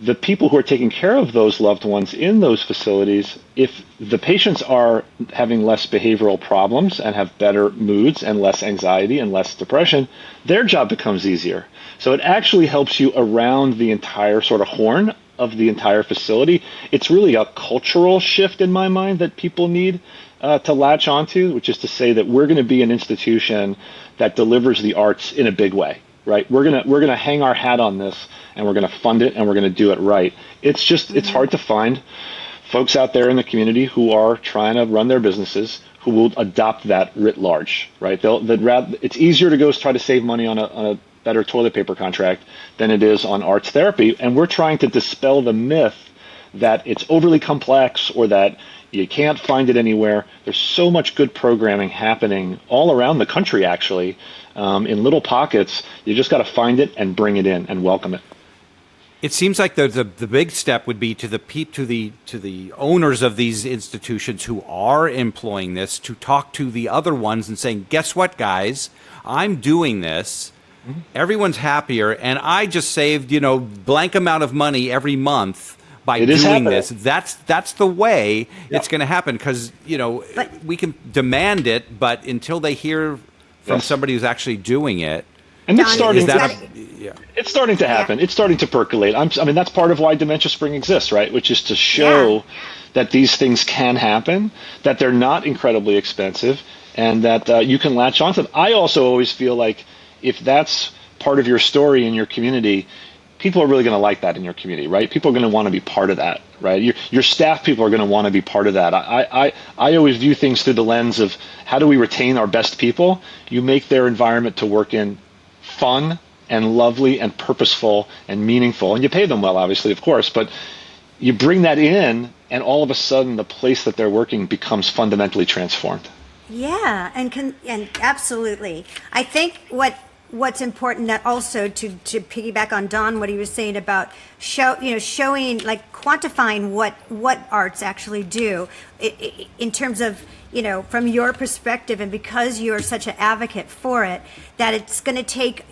the people who are taking care of those loved ones in those facilities, if the patients are having less behavioral problems and have better moods and less anxiety and less depression, their job becomes easier. So it actually helps you around the entire sort of horn of the entire facility. It's really a cultural shift in my mind that people need to latch onto, which is to say that we're going to be an institution that delivers the arts in a big way, right? We're gonna hang our hat on this, and we're going to fund it, and we're going to do it right. It's hard to find folks out there in the community who are trying to run their businesses who will adopt that writ large, right? It's easier to go try to save money on a better toilet paper contract than it is on arts therapy. And we're trying to dispel the myth that it's overly complex or that you can't find it anywhere. There's so much good programming happening all around the country, actually, in little pockets. You just got to find it and bring it in and welcome it. It seems like the big step would be to the owners of these institutions who are employing this to talk to the other ones and saying, guess what, guys, I'm doing this. Everyone's happier, and I just saved blank amount of money every month by doing this. That's the way it's going to happen because we can demand it, but until they hear from somebody who's actually doing it. And it's starting to happen. It's starting to percolate. That's part of why Dementia Spring exists, right? Which is to show that these things can happen, that they're not incredibly expensive, and that you can latch onto them. I also always feel like if that's part of your story in your community, people are really going to like that in your community, right? People are going to want to be part of that, right? Your staff people are going to want to be part of that. I always view things through the lens of how do we retain our best people? You make their environment to work in fun and lovely and purposeful and meaningful, and you pay them well, obviously, of course, but you bring that in, and all of a sudden the place that they're working becomes fundamentally transformed. Yeah, and absolutely. I think what what's important, that also to piggyback on Don, what he was saying about showing, like quantifying what arts actually do in terms of, from your perspective, and because you're such an advocate for it, that it's going to take,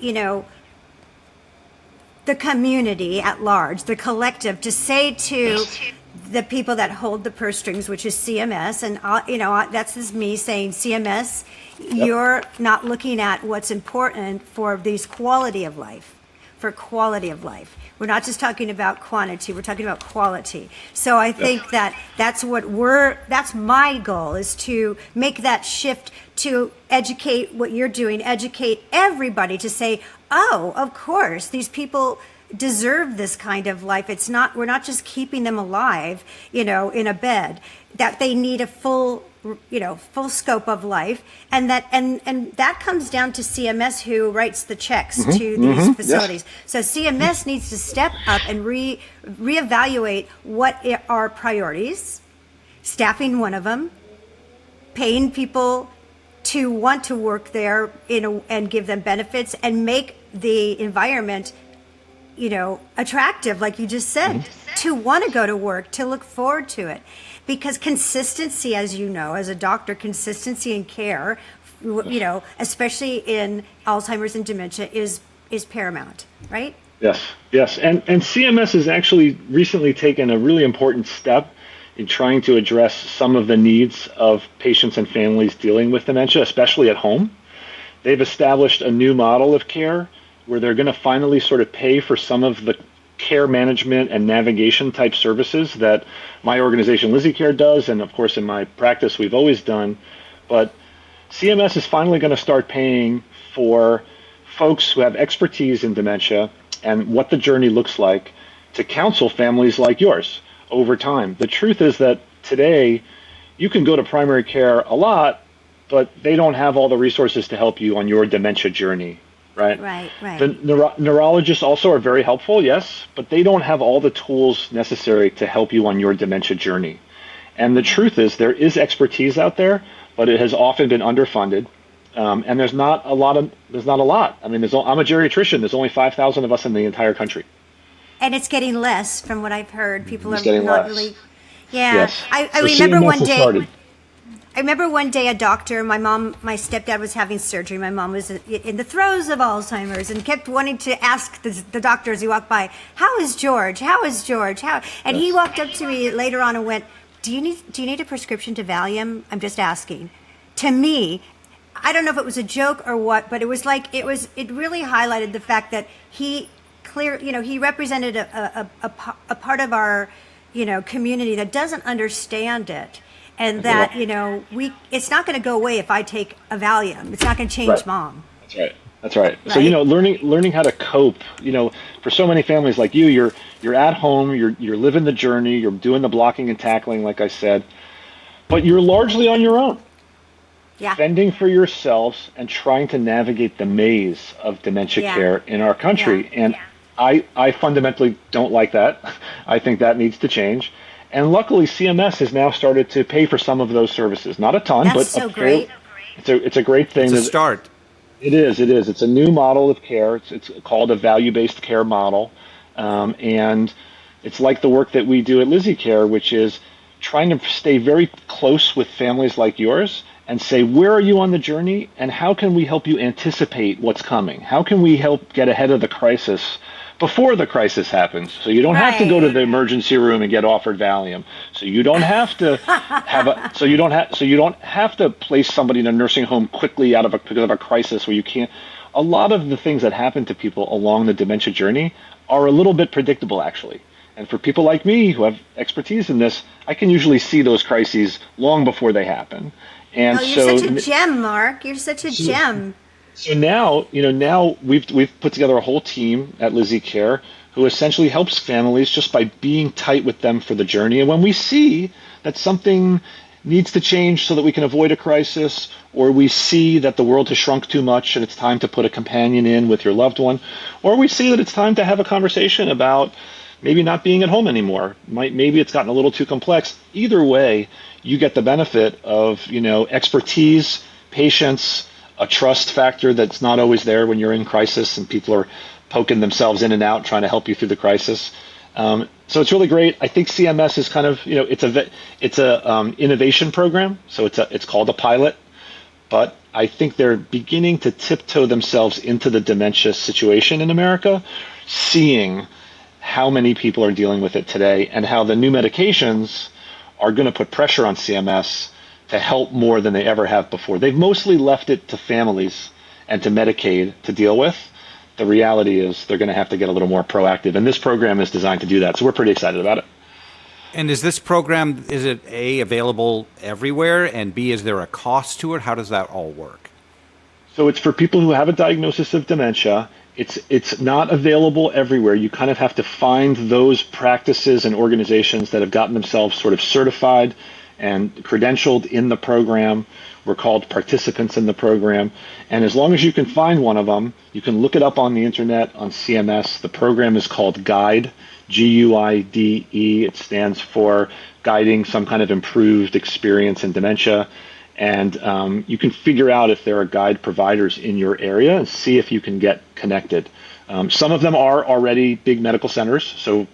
the community at large, the collective, to say to the people that hold the purse strings, which is CMS, and that's just me saying, CMS, you're not looking at what's important for these quality of life. We're not just talking about quantity, we're talking about quality. So I think that's my goal, is to make that shift, to educate what you're doing, educate everybody to say, oh, of course, these people deserve this kind of life. We're not just keeping them alive, in a bed, that they need a full scope of life. And that comes down to CMS, who writes the checks to these facilities. So CMS needs to step up and reevaluate what are priorities, staffing one of them, paying people to want to work there, and give them benefits, and make the environment attractive, like you just said, to want to go to work, to look forward to it. Because consistency, as you know, as a doctor, consistency in care, especially in Alzheimer's and dementia, is paramount, right? Yes. And CMS has actually recently taken a really important step in trying to address some of the needs of patients and families dealing with dementia, especially at home. They've established a new model of care where they're going to finally sort of pay for some of the care management and navigation type services that my organization, Lizzie Care, does, and of course in my practice we've always done. But CMS is finally going to start paying for folks who have expertise in dementia and what the journey looks like to counsel families like yours over time. The truth is that today you can go to primary care a lot, but they don't have all the resources to help you on your dementia journey. Right. The neurologists also are very helpful, yes, but they don't have all the tools necessary to help you on your dementia journey. And the truth is, there is expertise out there, but it has often been underfunded. And there's not a lot. I mean, I'm a geriatrician. There's only 5,000 of us in the entire country. And it's getting less, from what I've heard. People It's are getting not less. really. Yeah, Yes. I So remember CMS one has day. started. I remember one day a doctor, my stepdad was having surgery. My mom was in the throes of Alzheimer's and kept wanting to ask the doctor as he walked by, how is George? How is George? How? And he walked up to me later on and went, do you need a prescription to Valium? I'm just asking. To me, I don't know if it was a joke or what, but it was like, it really highlighted the fact that he represented a part of our, community that doesn't understand it. And that, it's not going to go away if I take a Valium. It's not going to change mom. That's right. So, learning how to cope, for so many families like you're at home, you're living the journey, you're doing the blocking and tackling, like I said, but you're largely on your own. Yeah. Fending for yourselves and trying to navigate the maze of dementia care in our country. Yeah. And I fundamentally don't like that. I think that needs to change. And luckily, CMS has now started to pay for some of those services. Not a ton, but so great. It's a great thing. It's a start. It is. It's a new model of care. It's called a value-based care model. And it's like the work that we do at Lizzie Care, which is trying to stay very close with families like yours and say, where are you on the journey and how can we help you anticipate what's coming? How can we help get ahead of the crisis before the crisis happens, so you don't have to go to the emergency room and get offered Valium. So you don't have to so you don't have to place somebody in a nursing home quickly because of a crisis where you can't. A lot of the things that happen to people along the dementia journey are a little bit predictable, actually. And for people like me who have expertise in this, I can usually see those crises long before they happen. And you're such a gem, Mark. You're such a gem. So now we've put together a whole team at Lizzie Care who essentially helps families just by being tight with them for the journey. And when we see that something needs to change so that we can avoid a crisis, or we see that the world has shrunk too much and it's time to put a companion in with your loved one, or we see that it's time to have a conversation about maybe not being at home anymore, maybe it's gotten a little too complex. Either way, you get the benefit of expertise, patience, a trust factor that's not always there when you're in crisis and people are poking themselves in and out trying to help you through the crisis. So it's really great. I think CMS is kind of, it's a innovation program, so it's called a pilot, but I think they're beginning to tiptoe themselves into the dementia situation in America, seeing how many people are dealing with it today and how the new medications are going to put pressure on CMS to help more than they ever have before. They've mostly left it to families and to Medicaid to deal with. The reality is they're going to have to get a little more proactive, and this program is designed to do that. So we're pretty excited about it. And is this program, is it A, available everywhere, and B, is there a cost to it? How does that all work? So it's for people who have a diagnosis of dementia. It's not available everywhere. You kind of have to find those practices and organizations that have gotten themselves sort of certified and credentialed in the program. We're called participants in the program. And as long as you can find one of them, you can look it up on the internet on CMS. The program is called GUIDE, GUIDE. It stands for Guiding Some Kind of Improved Experience in Dementia. And you can figure out if there are guide providers in your area and see if you can get connected. Some of them are already big medical centers. So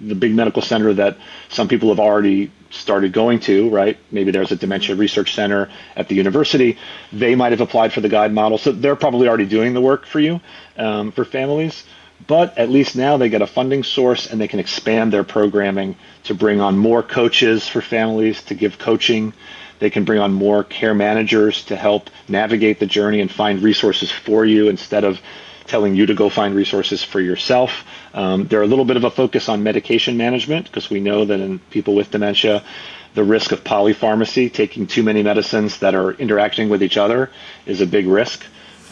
the big medical center that some people have already started going to, right? Maybe there's a dementia research center at the university. They might have applied for the guide model. So they're probably already doing the work for you, for families. But at least now they get a funding source and they can expand their programming to bring on more coaches for families to give coaching. They can bring on more care managers to help navigate the journey and find resources for you instead of telling you to go find resources for yourself. There are a little bit of a focus on medication management because we know that in people with dementia, the risk of polypharmacy, taking too many medicines that are interacting with each other, is a big risk.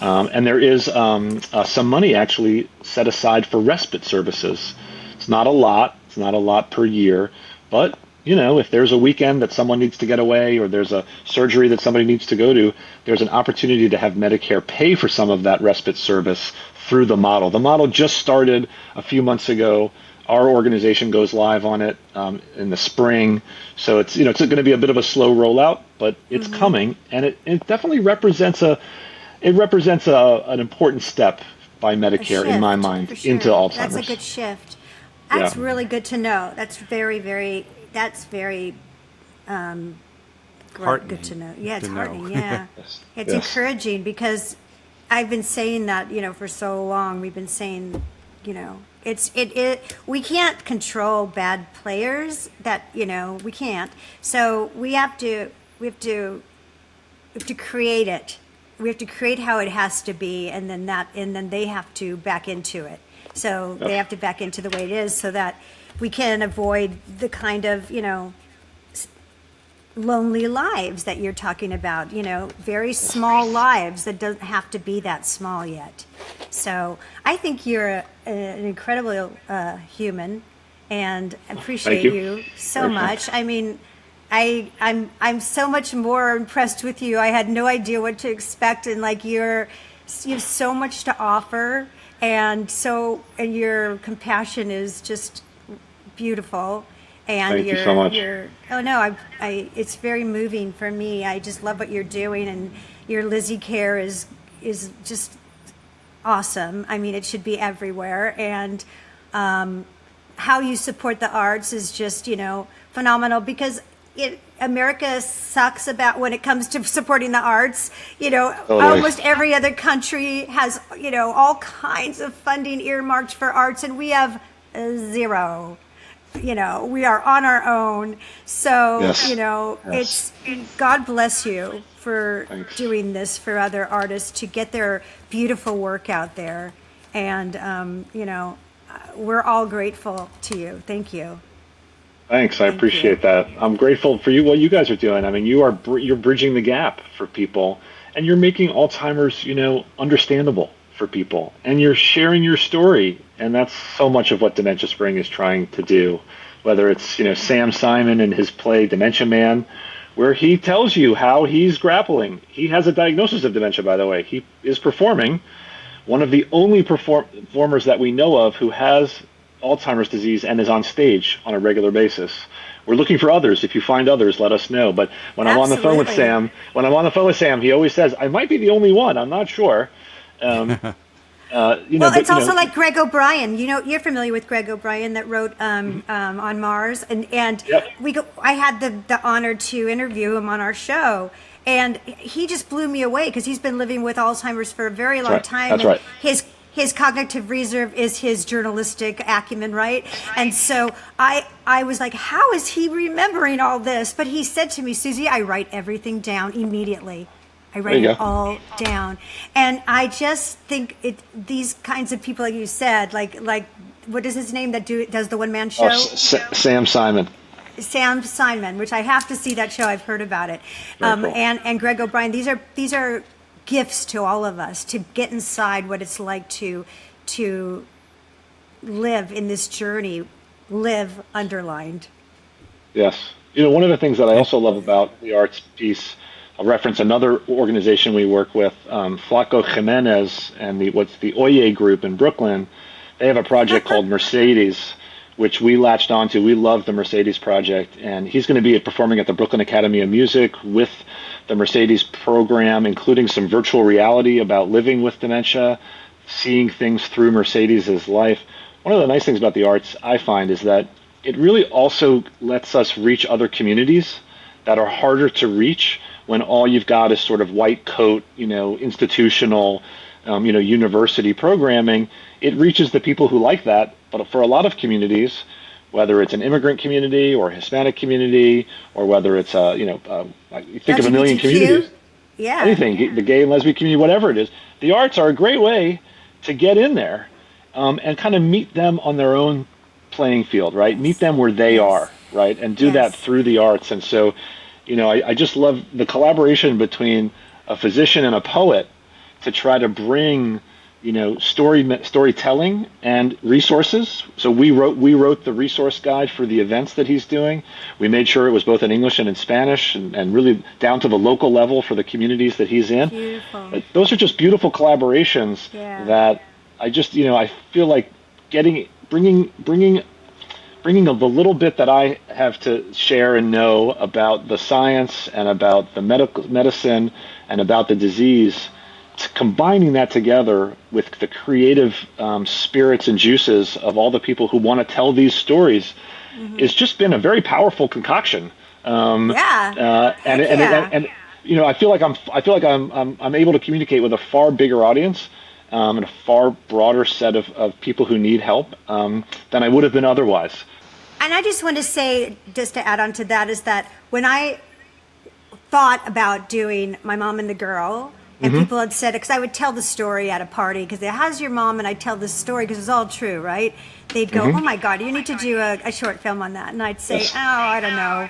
And there is some money actually set aside for respite services. It's not a lot. It's not a lot per year, but if there's a weekend that someone needs to get away or there's a surgery that somebody needs to go to, there's an opportunity to have Medicare pay for some of that respite service through the model. The model just started a few months ago. Our organization goes live on it in the spring. So it's going to be a bit of a slow rollout, but it's coming, and it definitely represents an important step by Medicare in my mind into Alzheimer's. That's a good shift. That's really good to know. That's very, very. That's very good to know. Yeah, it's heartening. Yeah, it's encouraging because I've been saying that for so long. We've been saying we can't control bad players. That we can't. So we have to create it. We have to create how it has to be, and then they have to back into it. So they have to back into the way it is, so that we can avoid the kind of, lonely lives that you're talking about, very small lives that doesn't have to be that small yet. So I think you're an incredible human, and appreciate you so much. I mean, I'm so much more impressed with you. I had no idea what to expect, and you have so much to offer, and your compassion is just beautiful, and thank you so much. It's very moving for me. I just love what you're doing, and your Lizzie Care is just awesome. I mean, it should be everywhere, and how you support the arts is just phenomenal, because America sucks about when it comes to supporting the arts. Almost every other country has all kinds of funding earmarked for arts, and we have zero. We are on our own. So, it's God bless you for doing this for other artists to get their beautiful work out there. And, we're all grateful to you. Thank you. Thanks. I appreciate that. I'm grateful for what you guys are doing. I mean, you're bridging the gap for people, and you're making Alzheimer's, understandable for people, and you're sharing your story. And that's so much of what Dementia Spring is trying to do, whether it's, Sam Simon and his play Dementia Man, where he tells you how he's grappling. He has a diagnosis of dementia, by the way. He is performing, one of the only performers that we know of who has Alzheimer's disease and is on stage on a regular basis. We're looking for others. If you find others, let us know. But when I'm on the phone with Sam, he always says, I might be the only one. I'm not sure. It's also like Greg O'Brien. You're familiar with Greg O'Brien that wrote on Mars, and Yep. I had the honor to interview him on our show, and he just blew me away because he's been living with Alzheimer's for a very long time. That's and right. His cognitive reserve is his journalistic acumen, right? And so I was like, how is he remembering all this? But he said to me, Susie, I write everything down immediately. I write it all down. And I just think these kinds of people, like you said, like what is his name that does the one-man show? Sam Simon. Sam Simon, which I have to see that show. I've heard about it. Cool. And Greg O'Brien. These are gifts to all of us to get inside what it's like to live in this journey, live underlined. Yes. One of the things that I also love about the arts piece, I'll reference another organization we work with, Flaco Jimenez and the Oye group in Brooklyn. They have a project called Mercedes, which we latched onto. We love the Mercedes project, and he's going to be performing at the Brooklyn Academy of Music with the Mercedes program, including some virtual reality about living with dementia, seeing things through Mercedes' life. One of the nice things about the arts, I find, is that it really also lets us reach other communities that are harder to reach when all you've got is sort of white coat, institutional, university programming. It reaches the people who like that. But for a lot of communities, whether it's an immigrant community or a Hispanic community, or whether it's you think of a million communities, anything, the gay and lesbian community, whatever it is, the arts are a great way to get in there and kind of meet them on their own playing field, right? Meet them where they are, right? And do that through the arts. And so, I just love the collaboration between a physician and a poet to try to bring storytelling and resources. So we wrote the resource guide for the events that he's doing. We made sure it was both in English and in Spanish, and really down to the local level for the communities that he's in. Beautiful. Those are just beautiful collaborations that I just I feel like bringing the little bit that I have to share and know about the science and about the medicine and about the disease, combining that together with the creative spirits and juices of all the people who want to tell these stories, it's just been a very powerful concoction. And I feel like I'm able to communicate with a far bigger audience and a far broader set of people who need help than I would have been otherwise. And I just want to say, just to add on to that, is that when I thought about doing My Mom and the Girl, and people had said, because I would tell the story at a party, because how's your mom? And I'd tell this story because it's all true, right? They'd go, oh my God, you need to do a short film on that. And I'd say, I don't know.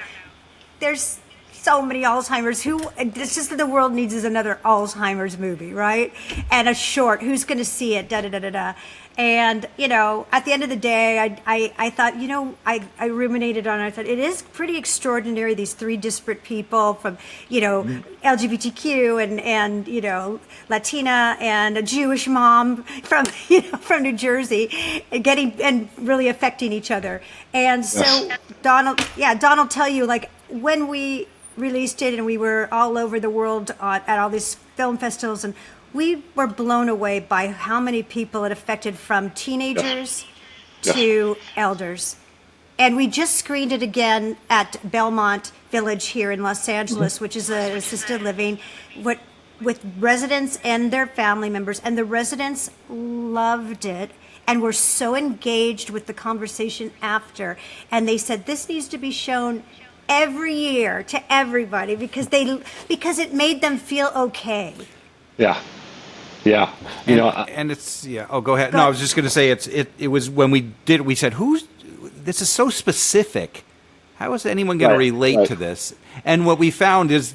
There's so many Alzheimer's. It's just that the world needs is another Alzheimer's movie, right? And a short, who's going to see it, da-da-da-da-da. And, at the end of the day, I thought, I ruminated on it. I thought, it is pretty extraordinary, these three disparate people from, LGBTQ and Latina and a Jewish mom from, from New Jersey, and really affecting each other. And so Don will tell you, like, when we released it and we were all over the world at all these film festivals, and we were blown away by how many people it affected, from teenagers to elders. And we just screened it again at Belmont Village here in Los Angeles, which is an assisted living with residents and their family members. And the residents loved it and were so engaged with the conversation after. And they said, this needs to be shown every year to everybody because it made them feel okay. Yeah, and it's Oh, go ahead. No, I was just going to say it was when we did it. We said, this is so specific. How is anyone going to relate to this? And what we found is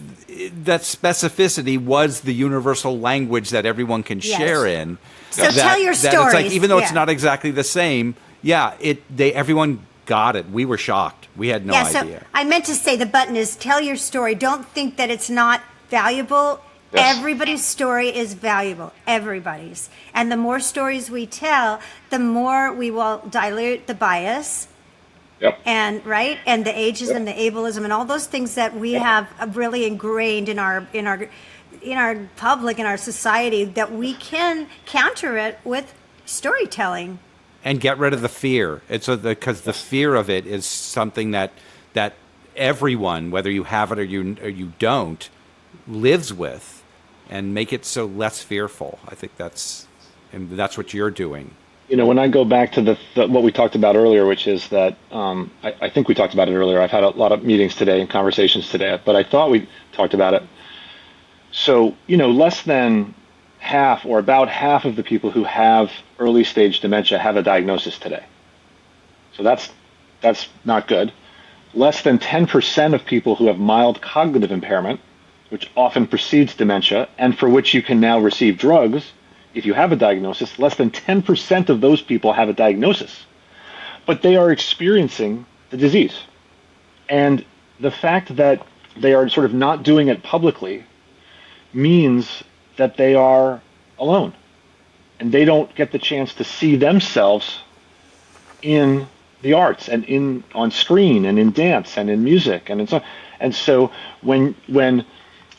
that specificity was the universal language that everyone can share in. So tell your stories. It's like, even though it's not exactly the same, everyone got it. We were shocked. We had no idea. So I meant to say the button is tell your story. Don't think that it's not valuable. Yes. Everybody's story is valuable, everybody's. And the more stories we tell, the more we will dilute the bias Yep. and and the ageism and the ableism and all those things that we have really ingrained in our public, in our society, that we can counter it with storytelling. And get rid of the fear. It's because the fear of it is something that everyone, whether you have it or you don't, lives with, and make it so less fearful. I think that's what you're doing. When I go back to what we talked about earlier, which is that I think we talked about it earlier. I've had a lot of meetings today and conversations today, but I thought we talked about it. So, less than half or about half of the people who have early stage dementia have a diagnosis today. So that's not good. Less than 10% of people who have mild cognitive impairment, which often precedes dementia, and for which you can now receive drugs if you have a diagnosis, less than 10% of those people have a diagnosis. But they are experiencing the disease. And the fact that they are sort of not doing it publicly means that they are alone. And they don't get the chance to see themselves in the arts and on screen and in dance and in music and so on. And so when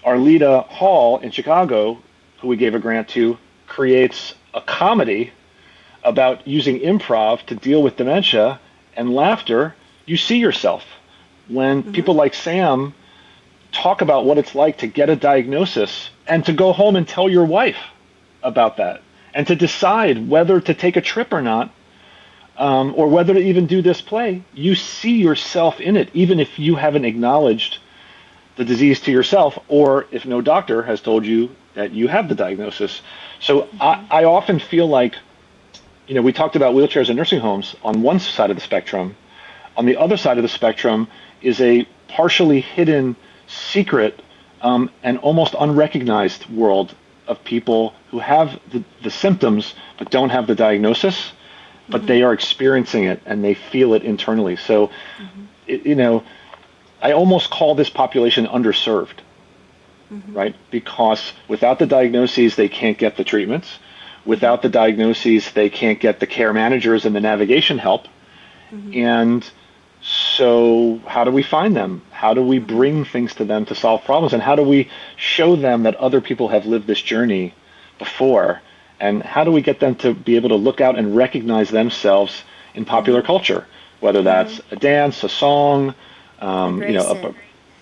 Arleta Hall in Chicago, who we gave a grant to, creates a comedy about using improv to deal with dementia and laughter, you see yourself. When people like Sam talk about what it's like to get a diagnosis and to go home and tell your wife about that, and to decide whether to take a trip or not, or whether to even do this play, you see yourself in it, even if you haven't acknowledged the disease to yourself, or if no doctor has told you that you have the diagnosis. So I often feel like, we talked about wheelchairs in nursing homes on one side of the spectrum. On the other side of the spectrum is a partially hidden, secret, and almost unrecognized world of people who have the symptoms but don't have the diagnosis, but they are experiencing it and they feel it internally. So, I almost call this population underserved, right? Because without the diagnoses, they can't get the treatments. Without the diagnoses, they can't get the care managers and the navigation help. And so how do we find them? How do we bring things to them to solve problems? And how do we show them that other people have lived this journey before? And how do we get them to be able to look out and recognize themselves in popular culture, whether that's a dance, a song,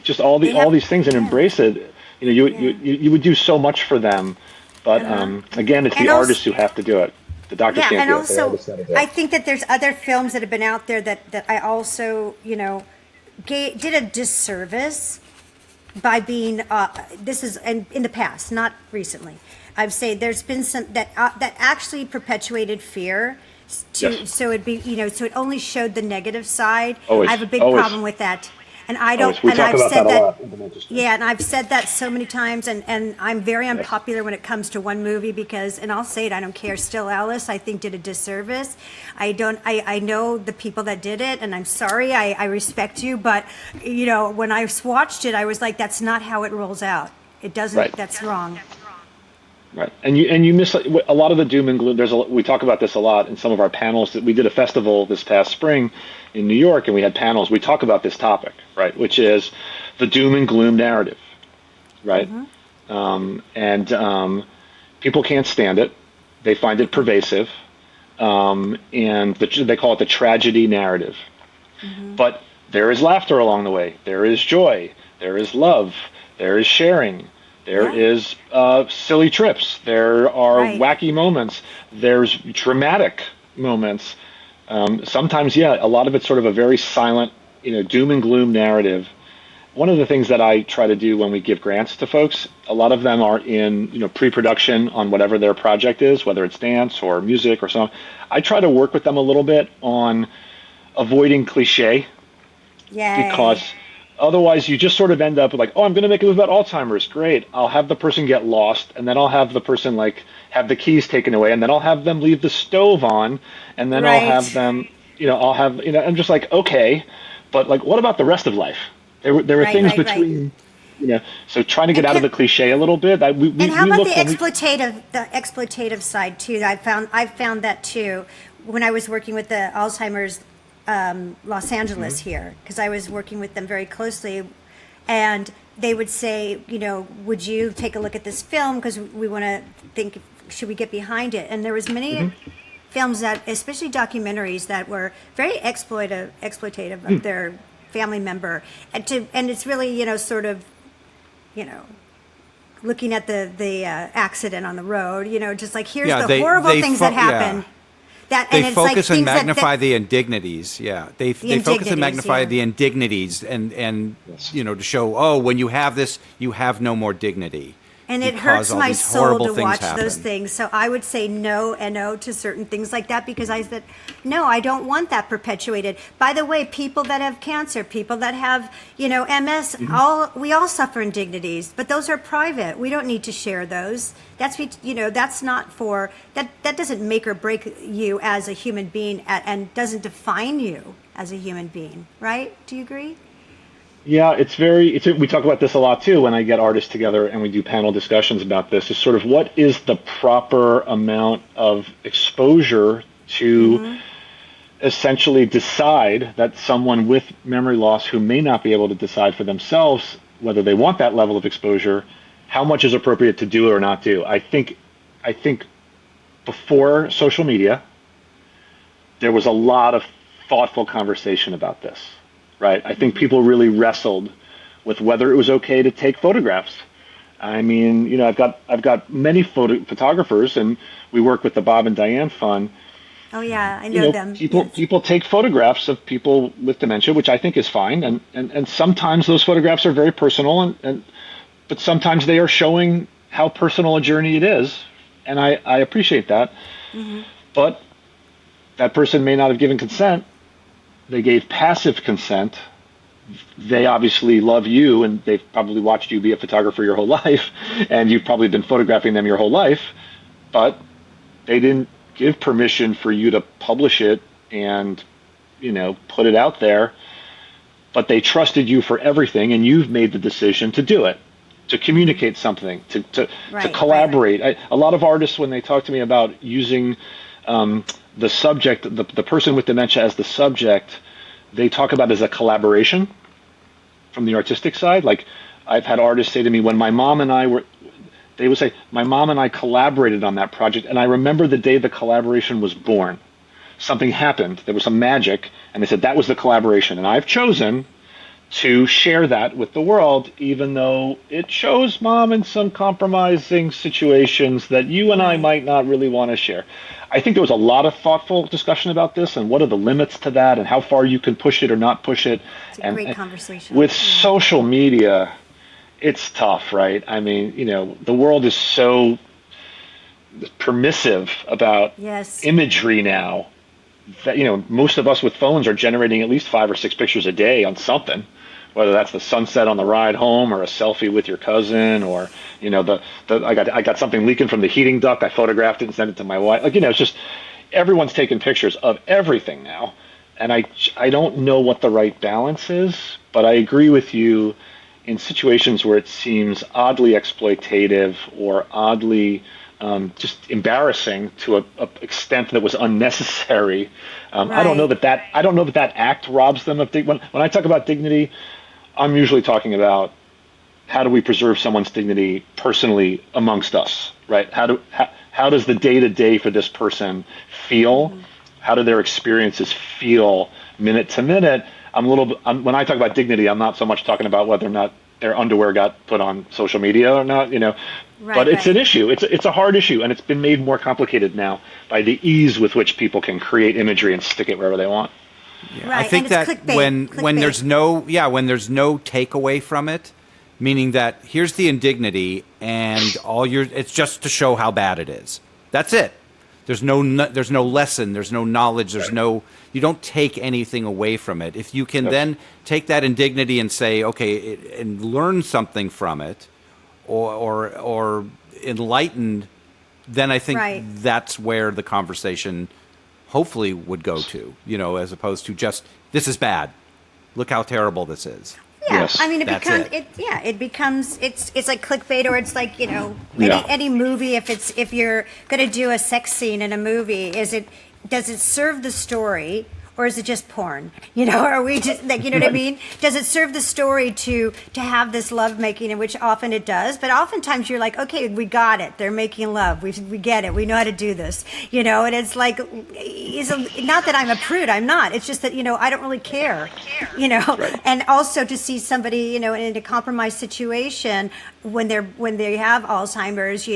just all these things, and embrace it. You would do so much for them, but again, it's the artists who have to do it. The doctors can't do it. And also, I think that there's other films that have been out there that I also, did a disservice by being. This is in the past, not recently. I'd say there's been some that actually perpetuated fear. So it'd be, so it only showed the negative side. Always, I have a big always. problem with that. And I don't, Always. We and talk I've about said that a that, lot in Dementia Space. yeah, and I've said that so many times, and I'm very unpopular when it comes to one movie because, and I'll say it, I don't care. Still Alice, I think, did a disservice. I know the people that did it, and I'm sorry, I respect you, but, when I watched it, I was like, that's not how it rolls out. It doesn't, Right. That's wrong. Right, and you miss a lot of the doom and gloom. We talk about this a lot in some of our panels. That we did a festival this past spring in New York, and we had panels. We talk about this topic, right, which is the doom and gloom narrative, right? People can't stand it. They find it pervasive, and they call it the tragedy narrative. But there is laughter along the way. There is joy. There is love. There is sharing. There is silly trips. There are wacky moments. There's dramatic moments. Sometimes, a lot of it's sort of a very silent, doom and gloom narrative. One of the things that I try to do when we give grants to folks, a lot of them are in, pre-production on whatever their project is, whether it's dance or music or something. I try to work with them a little bit on avoiding cliche. Because otherwise, you just sort of end up with like, I'm going to make a movie about Alzheimer's. Great. I'll have the person get lost, and then I'll have the person have the keys taken away, and then I'll have them leave the stove on, and then I'll have them, I'm just like, okay, but what about the rest of life? There were things between, So trying to get out of the cliche a little bit. And how about the exploitative side too? I've found that too when I was working with the Alzheimer's Los Angeles here, because I was working with them very closely, and they would say, would you take a look at this film because we want to think, should we get behind it? And there was many films that, especially documentaries, that were very exploitative of their family member, and it's really sort of looking at the accident on the road, just like here's the horrible things that happen. They focus and magnify the indignities. Yeah, they focus and magnify the indignities, and to show, when you have this, you have no more dignity. And it hurts my soul to watch those things. So I would say no to certain things like that, because I said, no, I don't want that perpetuated. By the way, people that have cancer, people that have, MS, we all suffer indignities, but those are private. We don't need to share those. That's not for, that doesn't make or break you as a human being and doesn't define you as a human being, right? Do you agree? Yeah, we talk about this a lot too when I get artists together and we do panel discussions about this, is sort of what is the proper amount of exposure to essentially decide that someone with memory loss who may not be able to decide for themselves whether they want that level of exposure, how much is appropriate to do or not do. I think before social media, there was a lot of thoughtful conversation about this. Right. I think people really wrestled with whether it was okay to take photographs. I mean, I've got many photographers, and we work with the Bob and Diane Fund. Oh yeah, I know them. People take photographs of people with dementia, which I think is fine, and sometimes those photographs are very personal, but sometimes they are showing how personal a journey it is, and I appreciate that. But that person may not have given consent. They gave passive consent. They obviously love you, and they've probably watched you be a photographer your whole life, and you've probably been photographing them your whole life, but they didn't give permission for you to publish it and, put it out there, but they trusted you for everything, and you've made the decision to do it, to communicate something, to collaborate. Right. A lot of artists, when they talk to me about using the subject, the person with dementia as the subject, they talk about it as a collaboration from the artistic side. Like, I've had artists say to me, when my mom and I they would say, my mom and I collaborated on that project, and I remember the day the collaboration was born. Something happened, there was some magic, and they said that was the collaboration, and I've chosen to share that with the world, even though it shows Mom in some compromising situations that you and I might not really want to share. I think there was a lot of thoughtful discussion about this, and what are the limits to that, and how far you can push it or not push it. It's a great conversation. With social media, it's tough, right? I mean, the world is so permissive about imagery now that, most of us with phones are generating at least 5 or 6 pictures a day on something, whether that's the sunset on the ride home or a selfie with your cousin, or, I got something leaking from the heating duct. I photographed it and sent it to my wife. It's just everyone's taking pictures of everything now. And I don't know what the right balance is, but I agree with you in situations where it seems oddly exploitative or oddly just embarrassing to an extent that was unnecessary. Right. I don't know that act robs them of dignity. When I talk about dignity, I'm usually talking about how do we preserve someone's dignity personally amongst us, right? How does the day-to-day for this person feel? How do their experiences feel minute to minute? When I talk about dignity, I'm not so much talking about whether or not their underwear got put on social media or not, but it's an issue. It's a hard issue, and it's been made more complicated now by the ease with which people can create imagery and stick it wherever they want. Yeah. I think that when there's no takeaway from it, meaning that here's the indignity and it's just to show how bad it is. That's it. There's no lesson, there's no knowledge, you don't take anything away from it. If you can then take that indignity and say, okay, and learn something from it, or enlightened, then I think that's where the conversation hopefully would go to, as opposed to just, this is bad. Look how terrible this is. Yeah, Yes. I mean, That's it becomes it's like clickbait, or it's like, Yeah. any movie. If you're going to do a sex scene in a movie, does it serve the story? Or is it just porn? Are we just like, what I mean? Does it serve the story to have this lovemaking, in which often it does, but oftentimes you're like, okay, we got it. They're making love. We get it. We know how to do this. And it's like, not that I'm a prude. I'm not. It's just that I don't really care. Right. And also to see somebody in a compromised situation when they have Alzheimer's,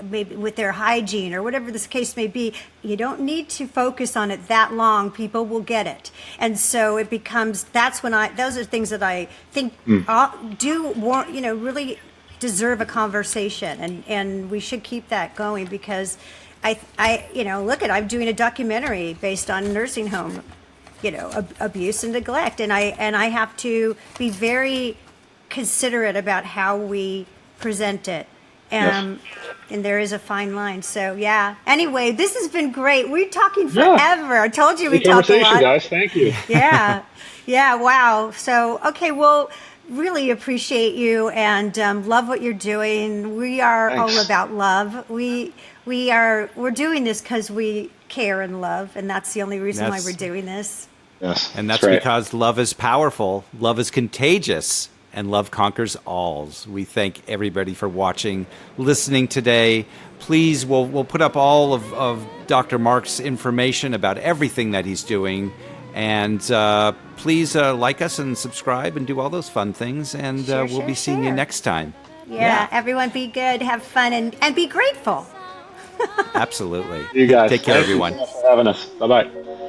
maybe with their hygiene or whatever this case may be. You don't need to focus on it that long. People will get it. And so it becomes, those are things that I think really deserve a conversation. And we should keep that going, because I'm doing a documentary based on nursing home, abuse and neglect. And I have to be very considerate about how we present it. Yes. And there is a fine line. So, yeah. Anyway, this has been great. We're talking forever. I told you we talked a Conversation, lot. guys. Thank you. Yeah. Yeah. Wow. So, okay. Well, really appreciate you and love what you're doing. We are Thanks. all about love. We're doing this because we care and love. And that's the only reason why we're doing this. Yes. And that's right. because love is powerful, love is contagious, and love conquers alls. We thank everybody for watching, listening today. Please, we'll put up all of Dr. Mark's information about everything that he's doing. And please like us and subscribe and do all those fun things. And we'll be seeing you next time. Yeah. Everyone be good, have fun, and be grateful. Absolutely. You guys. Take care, Thank everyone. you so much for having us. Bye-bye.